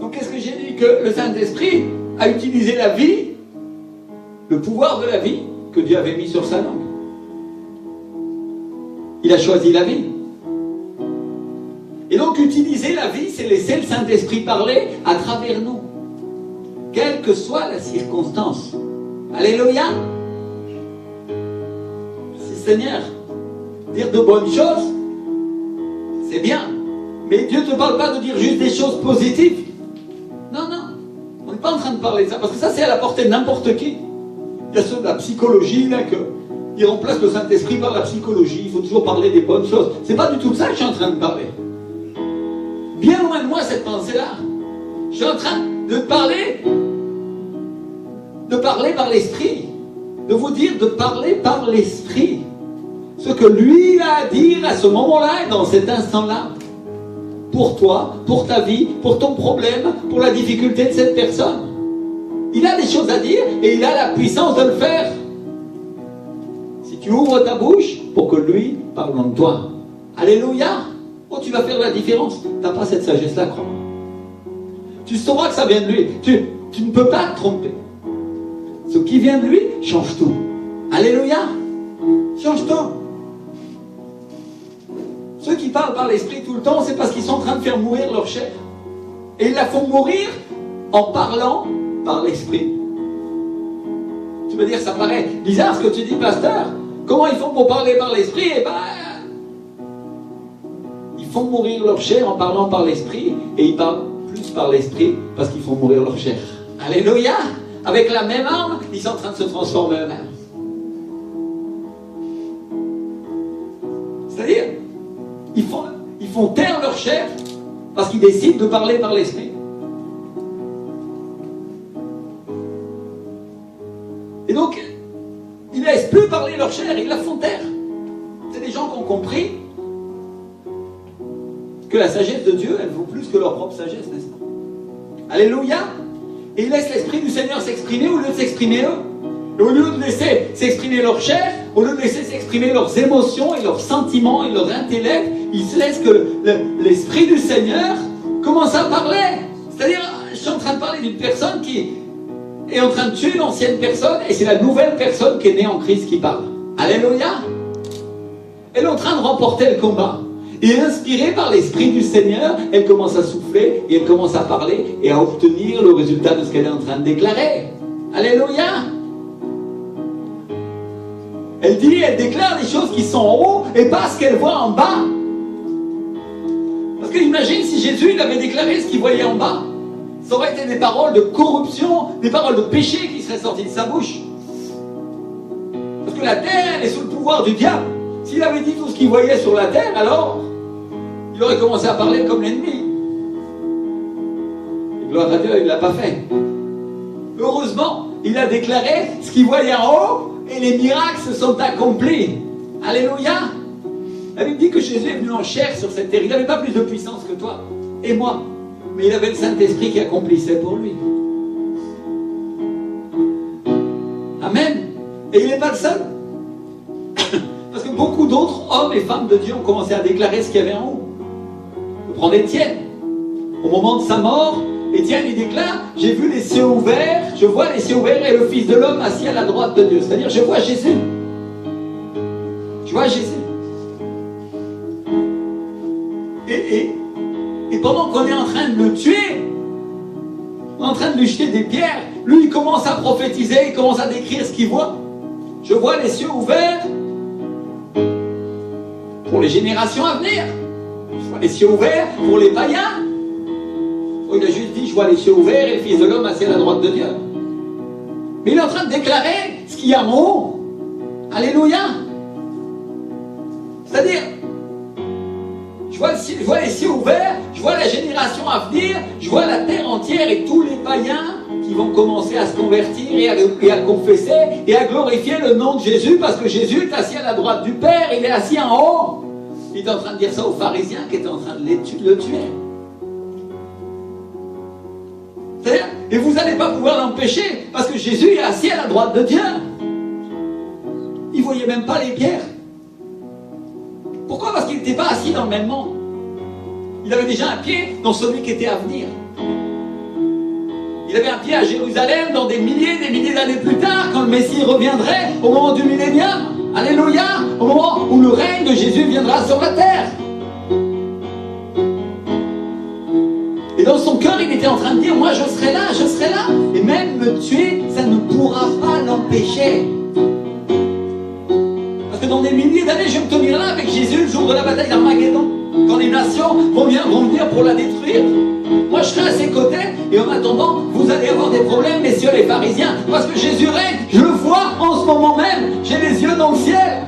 Donc qu'est-ce que j'ai dit? Que le Saint-Esprit a utilisé la vie, le pouvoir de la vie que Dieu avait mis sur sa langue. Il a choisi la vie. Et donc utiliser la vie, c'est laisser le Saint-Esprit parler à travers nous. Quelle que soit la circonstance. Alléluia. Si Seigneur, dire de bonnes choses, c'est bien. Mais Dieu ne te parle pas de dire juste des choses positives. Non, non. On n'est pas en train de parler de ça. Parce que ça, c'est à la portée de n'importe qui. Il y a ceux de la psychologie, là, qui remplacent le Saint-Esprit par la psychologie. Il faut toujours parler des bonnes choses. C'est pas du tout de ça que je suis en train de parler. Bien loin de moi, cette pensée-là. Je suis en train de parler par l'Esprit. De vous dire de parler par l'Esprit. Ce que lui a à dire à ce moment-là et dans cet instant-là. Pour toi, pour ta vie, pour ton problème, pour la difficulté de cette personne. Il a des choses à dire et il a la puissance de le faire. Si tu ouvres ta bouche pour que lui parle en toi. Alléluia. Oh, tu vas faire la différence. Tu n'as pas cette sagesse-là, crois-moi. Tu sauras que ça vient de lui. Tu ne peux pas te tromper. Ce qui vient de lui change tout. Alléluia. Change tout. Ceux qui parlent par l'esprit tout le temps, c'est parce qu'ils sont en train de faire mourir leur chair. Et ils la font mourir en parlant par l'esprit. Tu veux dire, ça paraît bizarre ce que tu dis, pasteur. Comment ils font pour parler par l'esprit? Eh ben, ils font mourir leur chair en parlant par l'esprit. Et ils parlent plus par l'esprit parce qu'ils font mourir leur chair. Alléluia. Avec la même arme, ils sont en train de se transformer eux-mêmes. C'est-à-dire, ils font taire leur chair parce qu'ils décident de parler par l'esprit. Et donc, ils ne laissent plus parler leur chair, ils la font taire. C'est des gens qui ont compris que la sagesse de Dieu, elle vaut plus que leur propre sagesse, n'est-ce pas? Alléluia. Et ils laissent l'Esprit du Seigneur s'exprimer au lieu de s'exprimer eux. Et au lieu de laisser s'exprimer leur chair, au lieu de laisser s'exprimer leurs émotions et leurs sentiments et leur intellect, ils se laissent que l'Esprit du Seigneur commence à parler. C'est-à-dire, je suis en train de parler d'une personne qui est en train de tuer une ancienne personne et c'est la nouvelle personne qui est née en Christ qui parle. Alléluia! Elle est en train de remporter le combat. Et inspirée par l'Esprit du Seigneur, elle commence à souffler et elle commence à parler et à obtenir le résultat de ce qu'elle est en train de déclarer. Alléluia! Elle déclare des choses qui sont en haut et pas ce qu'elle voit en bas. Parce que imagine si Jésus il avait déclaré ce qu'il voyait en bas. Ça aurait été des paroles de corruption, des paroles de péché qui seraient sorties de sa bouche. Parce que la terre, elle est sous le pouvoir du diable. S'il avait dit tout ce qu'il voyait sur la terre, alors, il aurait commencé à parler comme l'ennemi. Et gloire à Dieu, il ne l'a pas fait. Heureusement, il a déclaré ce qu'il voyait en haut et les miracles se sont accomplis. Alléluia! La Bible dit que Jésus est venu en chair sur cette terre. Il n'avait pas plus de puissance que toi et moi. Mais il avait le Saint-Esprit qui accomplissait pour lui. Amen. Et il n'est pas le seul. Parce que beaucoup d'autres hommes et femmes de Dieu ont commencé à déclarer ce qu'il y avait en haut. Je prends Étienne. Au moment de sa mort, Étienne il déclare, j'ai vu les cieux ouverts, je vois les cieux ouverts et le Fils de l'homme assis à la droite de Dieu. C'est-à-dire, je vois Jésus. Je vois Jésus. Et pendant qu'on est en train de le tuer, on est en train de lui jeter des pierres, lui il commence à prophétiser, il commence à décrire ce qu'il voit. Je vois les cieux ouverts pour les générations à venir. Je vois les cieux ouverts pour les païens. Il a juste dit, je vois les cieux ouverts et le Fils de l'homme assis à la droite de Dieu. Mais il est en train de déclarer ce qu'il y a en haut. Alléluia. C'est-à-dire, je vois les cieux ouverts, je vois la génération à venir, je vois la terre entière et tous les païens qui vont commencer à se convertir et à confesser et à glorifier le nom de Jésus parce que Jésus est assis à la droite du Père, il est assis en haut. Il est en train de dire ça aux pharisiens qui étaient en train de le tuer. C'est-à-dire, et vous n'allez pas pouvoir l'empêcher parce que Jésus est assis à la droite de Dieu. Il ne voyait même pas les pierres. Pourquoi? Parce qu'il n'était pas assis dans le même monde. Il avait déjà un pied dans celui qui était à venir. Il avait un pied à Jérusalem dans des milliers d'années plus tard, quand le Messie reviendrait au moment du millénium. Alléluia! Au moment où le règne de Jésus viendra sur la terre. Et dans son cœur, il était en train de dire, moi je serai là. Et même me tuer, ça ne pourra pas l'empêcher. Parce que dans des milliers d'années, je vais me tenir là avec Jésus le jour de la bataille d'Armageddon. Quand les nations vont venir pour la détruire. Moi je serai à ses côtés. Et en attendant, vous allez avoir des problèmes, messieurs les pharisiens. Parce que Jésus règne, je le vois en ce moment même. J'ai les yeux dans le ciel.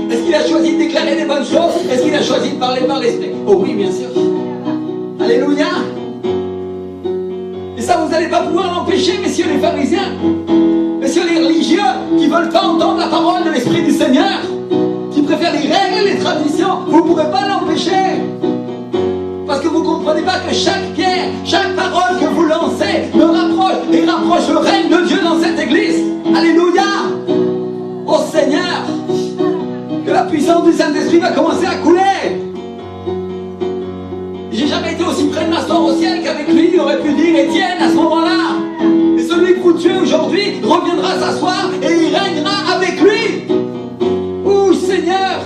Est-ce qu'il a choisi de déclarer des bonnes choses? Est-ce qu'il a choisi de parler par l'Esprit? Oh oui, bien sûr. Alléluia. Et ça, vous n'allez pas pouvoir l'empêcher, messieurs les pharisiens. Messieurs les religieux qui ne veulent pas entendre la parole de l'Esprit du Seigneur, qui préfèrent les règles et les traditions, vous ne pourrez pas l'empêcher. Parce que vous ne comprenez pas que chaque pierre, chaque parole que vous lancez me rapproche et rapproche le règne de Dieu dans cette église. Alléluia. Ô Seigneur, que la puissance du Saint-Esprit va commencer à couler. J'ai jamais été aussi près de ma soeur au ciel qu'avec lui, il aurait pu dire Étienne à ce moment-là. Et celui que vous tuez aujourd'hui reviendra s'asseoir et il régnera avec lui. Ouh Seigneur.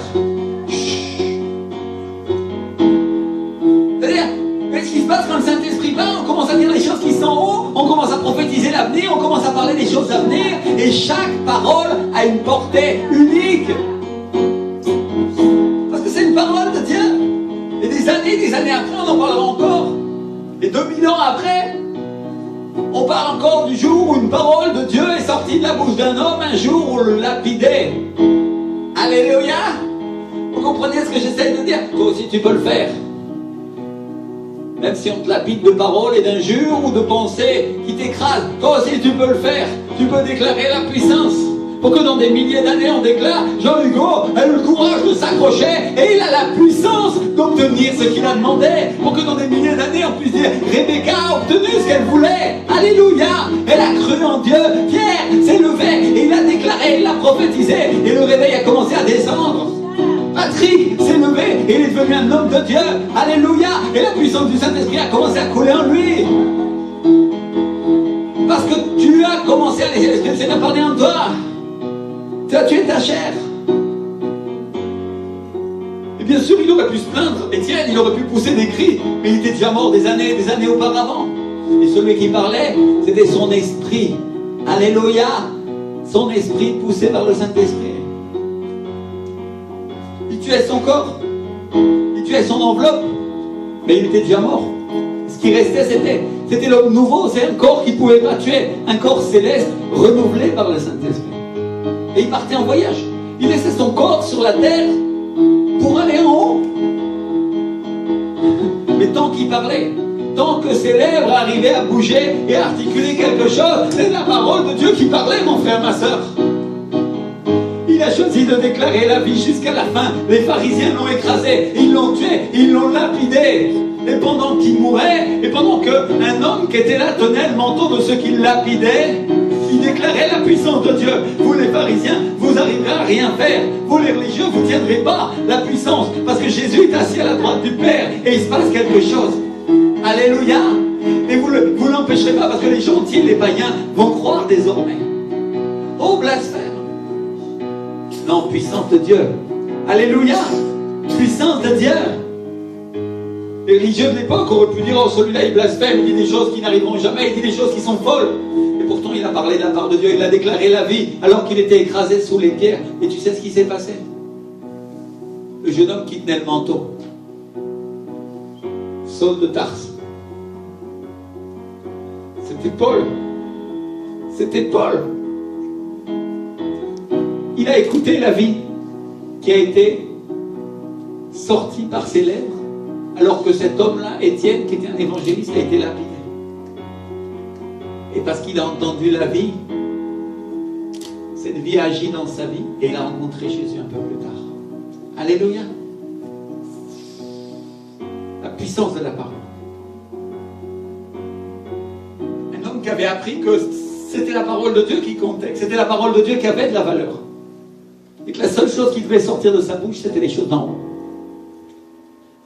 C'est-à-dire, qu'est-ce qui se passe quand le Saint-Esprit parle? On commence à dire les choses qui sont en haut, on commence à prophétiser l'avenir, on commence à parler des choses à venir, et chaque parole a une portée unique. Parce que c'est une parole de Dieu. Et des années après, on en parlera encore. Et 2000 ans après, on parle encore du jour où une parole de Dieu est sortie de la bouche d'un homme, un jour où on le lapidait. Alléluia. Vous comprenez ce que j'essaie de dire? Toi aussi tu peux le faire. Même si on te lapide de paroles et d'injures ou de pensées qui t'écrasent, toi aussi tu peux le faire. Tu peux déclarer la puissance. pour que dans des milliers d'années on déclare Jean-Hugo a eu le courage de s'accrocher et il a la puissance d'obtenir ce qu'il a demandé, pour que dans des milliers d'années on puisse dire Rebecca a obtenu ce qu'elle voulait. Alléluia, elle a cru en Dieu. Pierre s'est levé et il a déclaré, il a prophétisé et le réveil a commencé à descendre. Patrick s'est levé et il est devenu un homme de Dieu. Alléluia, et la puissance du Saint-Esprit a commencé à couler en lui. Parce que tu as commencé à laisser l'Esprit du Seigneur parler en toi. Tu as tué ta chair. Et bien sûr, il aurait pu se plaindre. Étienne, il aurait pu pousser des cris, mais il était déjà mort des années auparavant. Et celui qui parlait, c'était son esprit. Alléluia, son esprit poussé par le Saint-Esprit. Il tuait son corps, il tuait son enveloppe, mais il était déjà mort. Ce qui restait, c'était l'homme nouveau. C'est un corps qui ne pouvait pas tuer, un corps céleste renouvelé par le Saint-Esprit. Et il partait en voyage. Il laissait son corps sur la terre pour aller en haut. Mais tant qu'il parlait, tant que ses lèvres arrivaient à bouger et à articuler quelque chose, c'est la parole de Dieu qui parlait, mon frère, ma soeur. Il a choisi de déclarer la vie jusqu'à la fin. Les pharisiens l'ont écrasé, ils l'ont tué, ils l'ont lapidé. Et pendant qu'il mourait, et pendant qu'un homme qui était là tenait le manteau de ceux qui lapidaient, il déclarait la puissance de Dieu. Vous les pharisiens, vous n'arriverez à rien faire. Vous les religieux, vous ne tiendrez pas la puissance. Parce que Jésus est assis à la droite du Père et il se passe quelque chose. Alléluia. Et vous ne l'empêcherez pas parce que les gentils, les païens vont croire désormais. Oh blasphème. Non, puissance de Dieu. Alléluia. Puissance de Dieu. Les religieux de l'époque auraient pu dire, oh celui-là il blasphème, il dit des choses qui n'arriveront jamais, il dit des choses qui sont folles. Et pourtant il a parlé de la part de Dieu, il a déclaré la vie alors qu'il était écrasé sous les pierres. Et tu sais ce qui s'est passé? Le jeune homme qui tenait le manteau, Saul de Tarse, c'était Paul. C'était Paul. Il a écouté la vie qui a été sortie par ses lèvres, alors que cet homme-là, Étienne, qui était un évangéliste, a été lapidé. Et parce qu'il a entendu la vie, cette vie a agi dans sa vie et il a rencontré Jésus un peu plus tard. Alléluia. La puissance de la parole. Un homme qui avait appris que c'était la parole de Dieu qui comptait, que c'était la parole de Dieu qui avait de la valeur. Et que la seule chose qui devait sortir de sa bouche, c'était les choses d'en haut.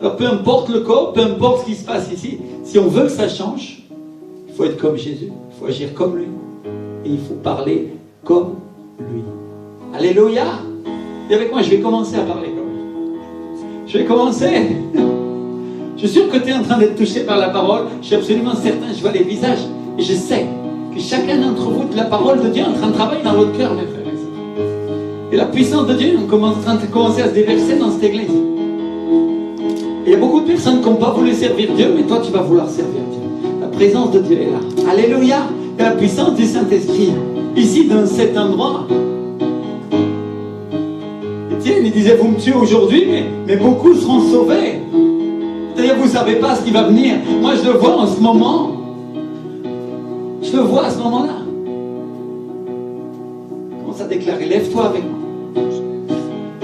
Alors peu importe le corps, peu importe ce qui se passe ici, si on veut que ça change, il faut être comme Jésus, il faut agir comme lui, et il faut parler comme lui. Alléluia. Et avec moi, je vais commencer à parler comme lui. Je vais commencer. Je suis sûr que tu es en train d'être touché par la parole, je suis absolument certain, je vois les visages, et je sais que chacun d'entre vous, de la parole de Dieu est en train de travailler dans votre cœur, mes frères et sœurs. Et la puissance de Dieu est en train de commencer à se déverser dans cette église. Il y a beaucoup de personnes qui n'ont pas voulu servir Dieu, mais toi tu vas vouloir servir Dieu. La présence de Dieu est là. Alléluia. Et la puissance du Saint-Esprit. Ici, dans cet endroit. Étienne, il disait, vous me tuez aujourd'hui, mais beaucoup seront sauvés. C'est-à-dire, vous ne savez pas ce qui va venir. Moi, je le vois en ce moment. Je le vois à ce moment-là. Commence à déclarer, lève-toi avec moi.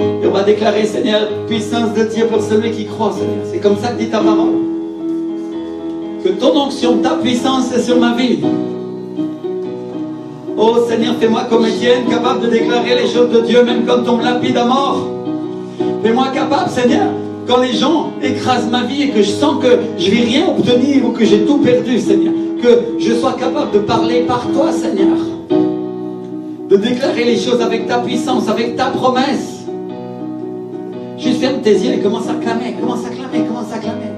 Et on va déclarer, Seigneur, puissance de Dieu pour celui qui croit, Seigneur. C'est comme ça que dit ta parole. Que ton onction, ta puissance est sur ma vie. Oh Seigneur, fais-moi comme Étienne, capable de déclarer les choses de Dieu, même quand on me lapide à mort. Fais-moi capable, Seigneur, quand les gens écrasent ma vie et que je sens que je ne vais rien obtenir ou que j'ai tout perdu, Seigneur. Que je sois capable de parler par toi, Seigneur. De déclarer les choses avec ta puissance, avec ta promesse. Juste ferme tes yeux et commence à clamer, commence à clamer, commence à clamer.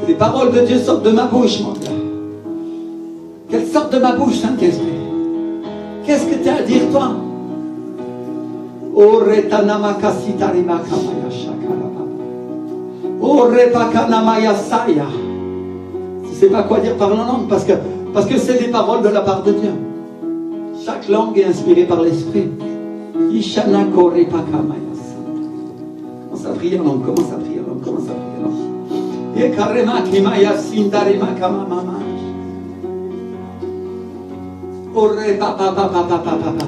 Que les paroles de Dieu sortent de ma bouche, mon gars. Qu'elles sortent de ma bouche, Saint-Esprit. Qu'est-ce que tu as à dire, toi? Tu ne sais pas quoi dire, parle en langue, parce que c'est des paroles de la part de Dieu. Chaque langue est inspirée par l'Esprit. Commence à prier en langue, commence à prier en langue, commence à prier en langue. Orre papa papa papa papa.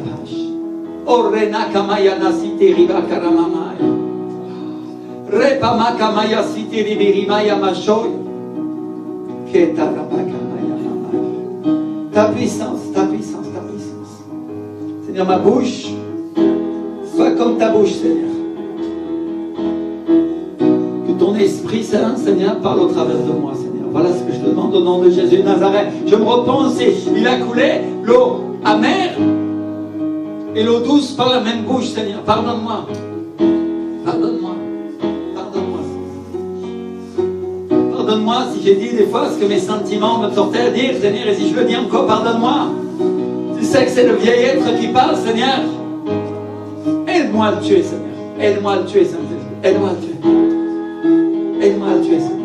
Orre nakamaya nasite riba karamamaya. Repa makamaya site ribirimaya mashoy. Ketarabakamaya mamaya. Ta puissance, ta puissance, ta puissance. Seigneur, ma bouche, sois comme ta bouche, Seigneur. Que ton Esprit Saint, Seigneur, parle au travers de moi, Seigneur. Voilà ce que je te demande au nom de Jésus de Nazareth. Je me repens, il a coulé l'eau amère et l'eau douce par la même bouche, Seigneur. Pardonne-moi. Pardonne-moi. Pardonne-moi. Pardonne-moi si j'ai dit des fois ce que mes sentiments me portaient à dire, Seigneur, et si je le dis encore, pardonne-moi. Tu sais que c'est le vieil être qui parle, Seigneur. Aide-moi à le tuer, Seigneur. Aide-moi à le tuer, Saint-Esprit. Aide-moi à le tuer. Aide-moi à le tuer, Seigneur.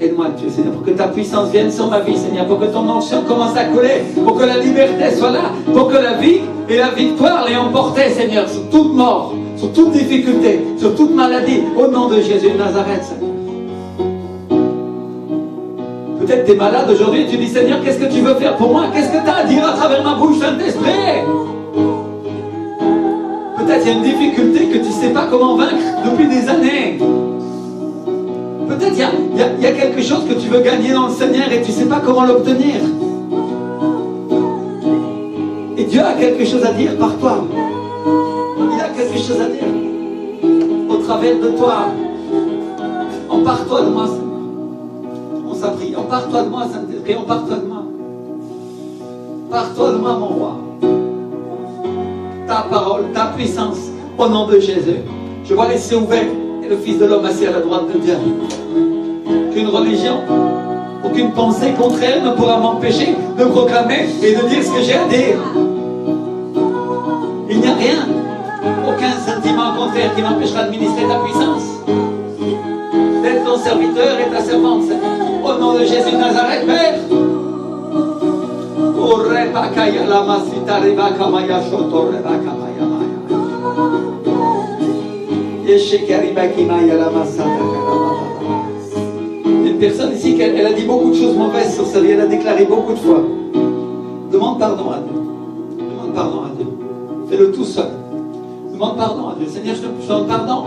Aide-moi à le tuer, Seigneur, pour que ta puissance vienne sur ma vie, Seigneur, pour que ton onction commence à couler, pour que la liberté soit là, pour que la vie et la victoire l'aient emporté, Seigneur, sur toute mort, sur toute difficulté, sur toute maladie, au nom de Jésus de Nazareth, Seigneur. Peut-être tu es malade aujourd'hui et tu dis, Seigneur, qu'est-ce que tu veux faire pour moi? Qu'est-ce que tu as à dire à travers ma bouche, Saint-Esprit? Peut-être il y a une difficulté que tu ne sais pas comment vaincre depuis des années. Peut-être il y a quelque chose que tu veux gagner dans le Seigneur et tu ne sais pas comment l'obtenir. Et Dieu a quelque chose à dire par toi. Il a quelque chose à dire au travers de toi. Empare-toi de moi, Seigneur. On s'apprie. Empare-toi de moi, Saint-Esprit. Empare-toi de moi. Empare-toi de moi, mon roi. Ta parole, ta puissance, au nom de Jésus. Je vois les cieux ouverts et le Fils de l'homme assis à la droite de Dieu. Qu'une religion, aucune pensée contraire ne pourra m'empêcher de proclamer et de dire ce que j'ai à dire. Il n'y a rien, aucun sentiment contraire qui m'empêchera de ministrer ta puissance. D'être ton serviteur et ta servante, Seigneur. Au nom de Jésus de Nazareth, Père. Il y a une personne ici qui elle a dit beaucoup de choses mauvaises sur sa vie, elle a déclaré beaucoup de fois. Demande pardon à Dieu. Demande pardon à Dieu. Fais-le tout seul. Demande pardon à Dieu. Seigneur, je te demande pardon.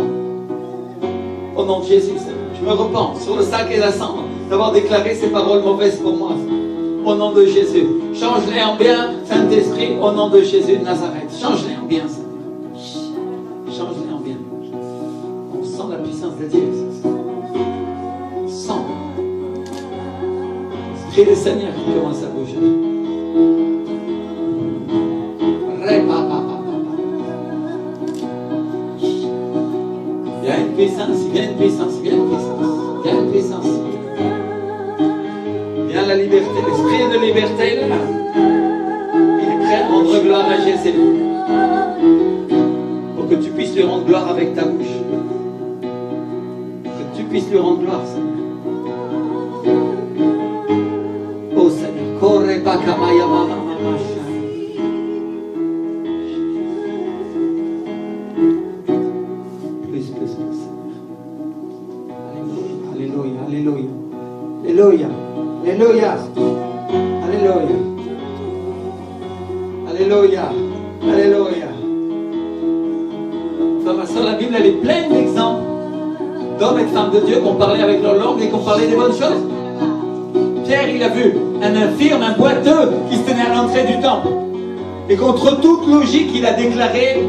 Au nom de Jésus, Seigneur. Je me repens sur le sac et la cendre d'avoir déclaré ces paroles mauvaises pour moi. Au nom de Jésus. Change-les en bien, Saint-Esprit, au nom de Jésus de Nazareth. Change-les en bien, Seigneur. Change-les en bien. On sent la puissance de Dieu. On sent l'Esprit du Seigneur qui commence à bouger. Il y a une puissance, il y a une puissance, il y a une puissance, il y a une puissance. Il y a la liberté, l'esprit de liberté est là. Il est prêt à rendre gloire à Jésus. Pour que tu puisses lui rendre gloire avec ta bouche. Pour que tu puisses lui rendre gloire, Seigneur. Oh Seigneur, corre bakamaya mama mama. Plus, Seigneur. Alléluia, Alléluia. Alléluia. Alléluia. Alléluia. Alléluia. Frère, ma soeur, la Bible, elle est pleine d'exemples d'hommes et de femmes de Dieu qui ont parlé avec leur langue et qui ont parlé des bonnes choses. Pierre, il a vu un infirme, un boiteux qui se tenait à l'entrée du temple. Et contre toute logique, il a déclaré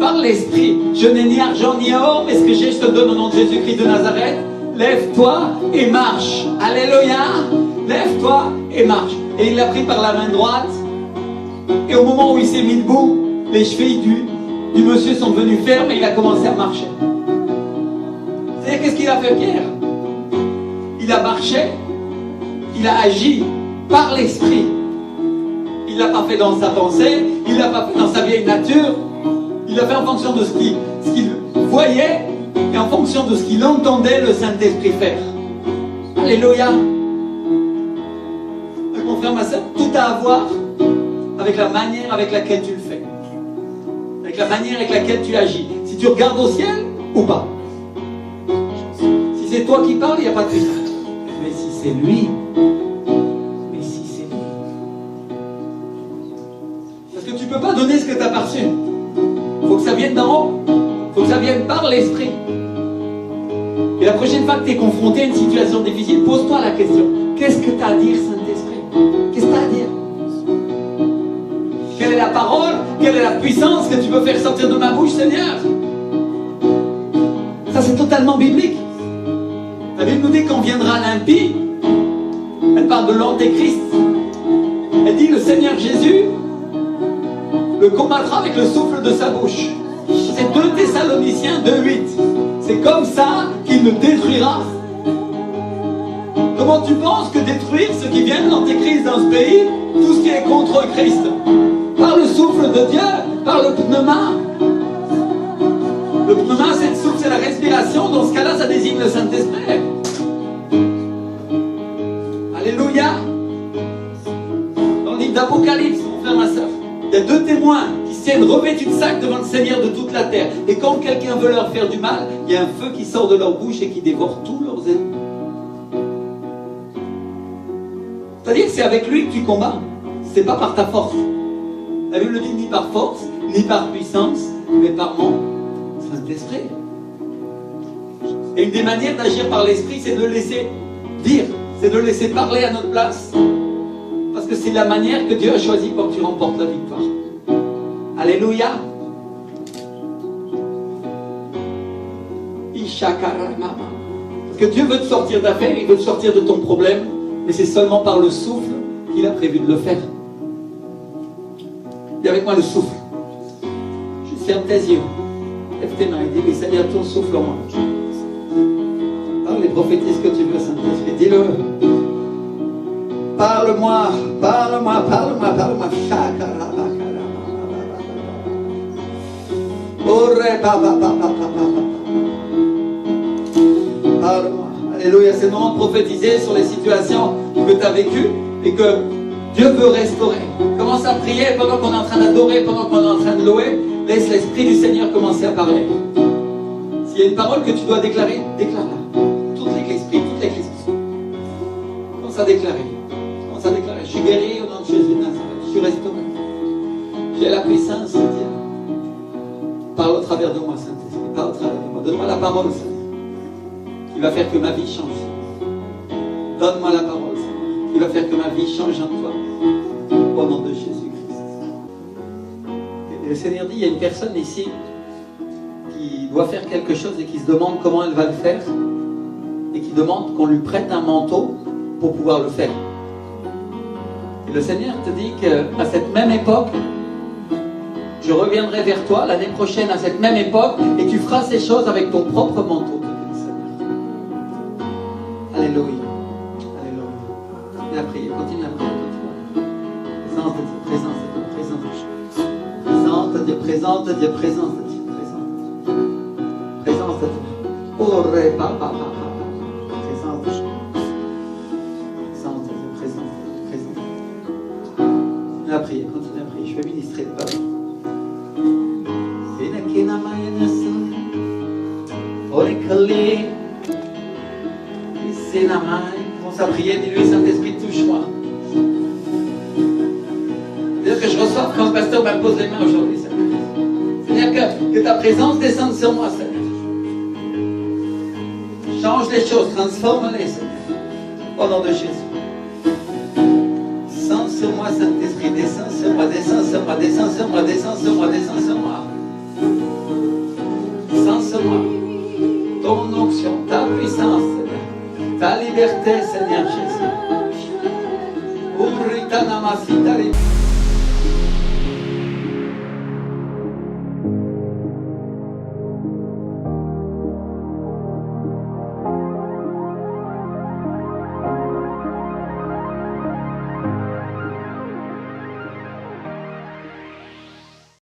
par l'Esprit, je n'ai ni argent ni or, mais ce que j'ai, je te donne au nom de Jésus-Christ de Nazareth. Lève-toi et marche. Alléluia. Lève-toi et marche. Et il l'a pris par la main droite. Et au moment où il s'est mis debout, les chevilles du monsieur sont devenues fermes et il a commencé à marcher. Vous savez qu'est-ce qu'il a fait, Pierre? Il a marché, il a agi par l'Esprit. Il ne l'a pas fait dans sa pensée, il ne l'a pas fait dans sa vieille nature. Il l'a fait en fonction de ce qu'il voyait et en fonction de ce qu'il entendait le Saint-Esprit faire. Alléluia. Mon frère, ma soeur, tout a à voir avec la manière avec laquelle tu le fais. Avec la manière avec laquelle tu agis. Si tu regardes au ciel ou pas. Si c'est toi qui parles, il n'y a pas de puissance. Mais si c'est lui, vienne par l'Esprit. Et la prochaine fois que tu es confronté à une situation difficile, pose-toi la question. Qu'est-ce que tu as à dire, Saint-Esprit? Qu'est-ce que tu as à dire? Quelle est la parole? Quelle est la puissance que tu peux faire sortir de ma bouche, Seigneur? Ça, c'est totalement biblique. La Bible nous dit qu'on viendra l'impie. Elle parle de l'antéchrist. Elle dit le Seigneur Jésus le combattra avec le souffle de sa bouche. C'est 2 Thessaloniciens 2:8. C'est comme ça qu'il le détruira. Comment tu penses que détruire ce qui vient de l'antéchrist dans ce pays, tout ce qui est contre Christ? Par le souffle de Dieu, par le pneuma. Le pneuma, c'est le souffle, c'est la respiration. Dans ce cas-là, ça désigne le Saint-Esprit. Alléluia. Dans le livre d'Apocalypse, mon frère, ma soeur, il y a 2 témoins qui se tiennent revêtus de sacs devant le Seigneur de toute la terre. Et quand quelqu'un veut leur faire du mal, il y a un feu qui sort de leur bouche et qui dévore tous leurs ennemis. C'est-à-dire que c'est avec lui que tu combats. C'est pas par ta force. La Bible le dit ni par force, ni par puissance, mais par mon Saint-Esprit. Et une des manières d'agir par l'Esprit, c'est de le laisser dire, c'est de le laisser parler à notre place. Parce que c'est la manière que Dieu a choisie pour que tu remportes la victoire. Alléluia. Parce que Dieu veut te sortir d'affaires, il veut te sortir de ton problème, mais c'est seulement par le souffle qu'il a prévu de le faire. Dis avec moi le souffle. Je ferme tes yeux. Lève tes mains et dis, oui Seigneur, ton souffle en moi. Parle et prophétise ce que tu veux, Saint-Esprit. Dis-le. Parle-moi, parle-moi, parle-moi, parle-moi. Parle-moi. Alléluia, c'est le moment de prophétiser sur les situations que tu as vécues et que Dieu veut restaurer. Commence à prier pendant qu'on est en train d'adorer, pendant qu'on est en train de louer. Laisse l'Esprit du Seigneur commencer à parler. S'il y a une parole que tu dois déclarer, déclare-la. Toute l'Église, prie, toute l'Église. Commence à déclarer. Commence à déclarer. Je suis guéri au nom de Jésus de Nazareth. Je suis restauré. J'ai la puissance de Dieu. Parle au travers de moi, Saint-Esprit. Parle au travers de moi. Donne-moi la parole, Seigneur, qui va faire que ma vie change. Donne-moi la parole, Seigneur, qui va faire que ma vie change en toi. Au nom de Jésus-Christ. Et le Seigneur dit, il y a une personne ici qui doit faire quelque chose et qui se demande comment elle va le faire et qui demande qu'on lui prête un manteau pour pouvoir le faire. Et le Seigneur te dit qu'à cette même époque, je reviendrai vers toi l'année prochaine à cette même époque et tu feras ces choses avec ton propre manteau. Alléluia. Alléluia. Continue à prier, continue à prier. Présence de Dieu, présence de Dieu, présence de Dieu. Présence de Dieu, présence de Dieu, présence de Dieu, présence de Dieu. Oh, papa, présence de Dieu. Présence de Dieu, présence de Dieu, présence de Dieu. Continue à prier, continue à prier. Je vais ministrer de parole. Commence à prier, dis-lui, Saint-Esprit, touche-moi. C'est-à-dire que je reçois quand le pasteur m'impose les mains aujourd'hui, Seigneur. C'est-à-dire que ta présence descende sur moi, Seigneur. Change les choses, transforme-les, Seigneur. Au nom de Jésus. Descends sur moi, Saint-Esprit, descends sur moi, descends sur moi, descends sur moi, descends sur moi, descends sur moi. Descends sur moi. Ton onction, ta puissance, Seigneur. Ta liberté, Seigneur Jésus.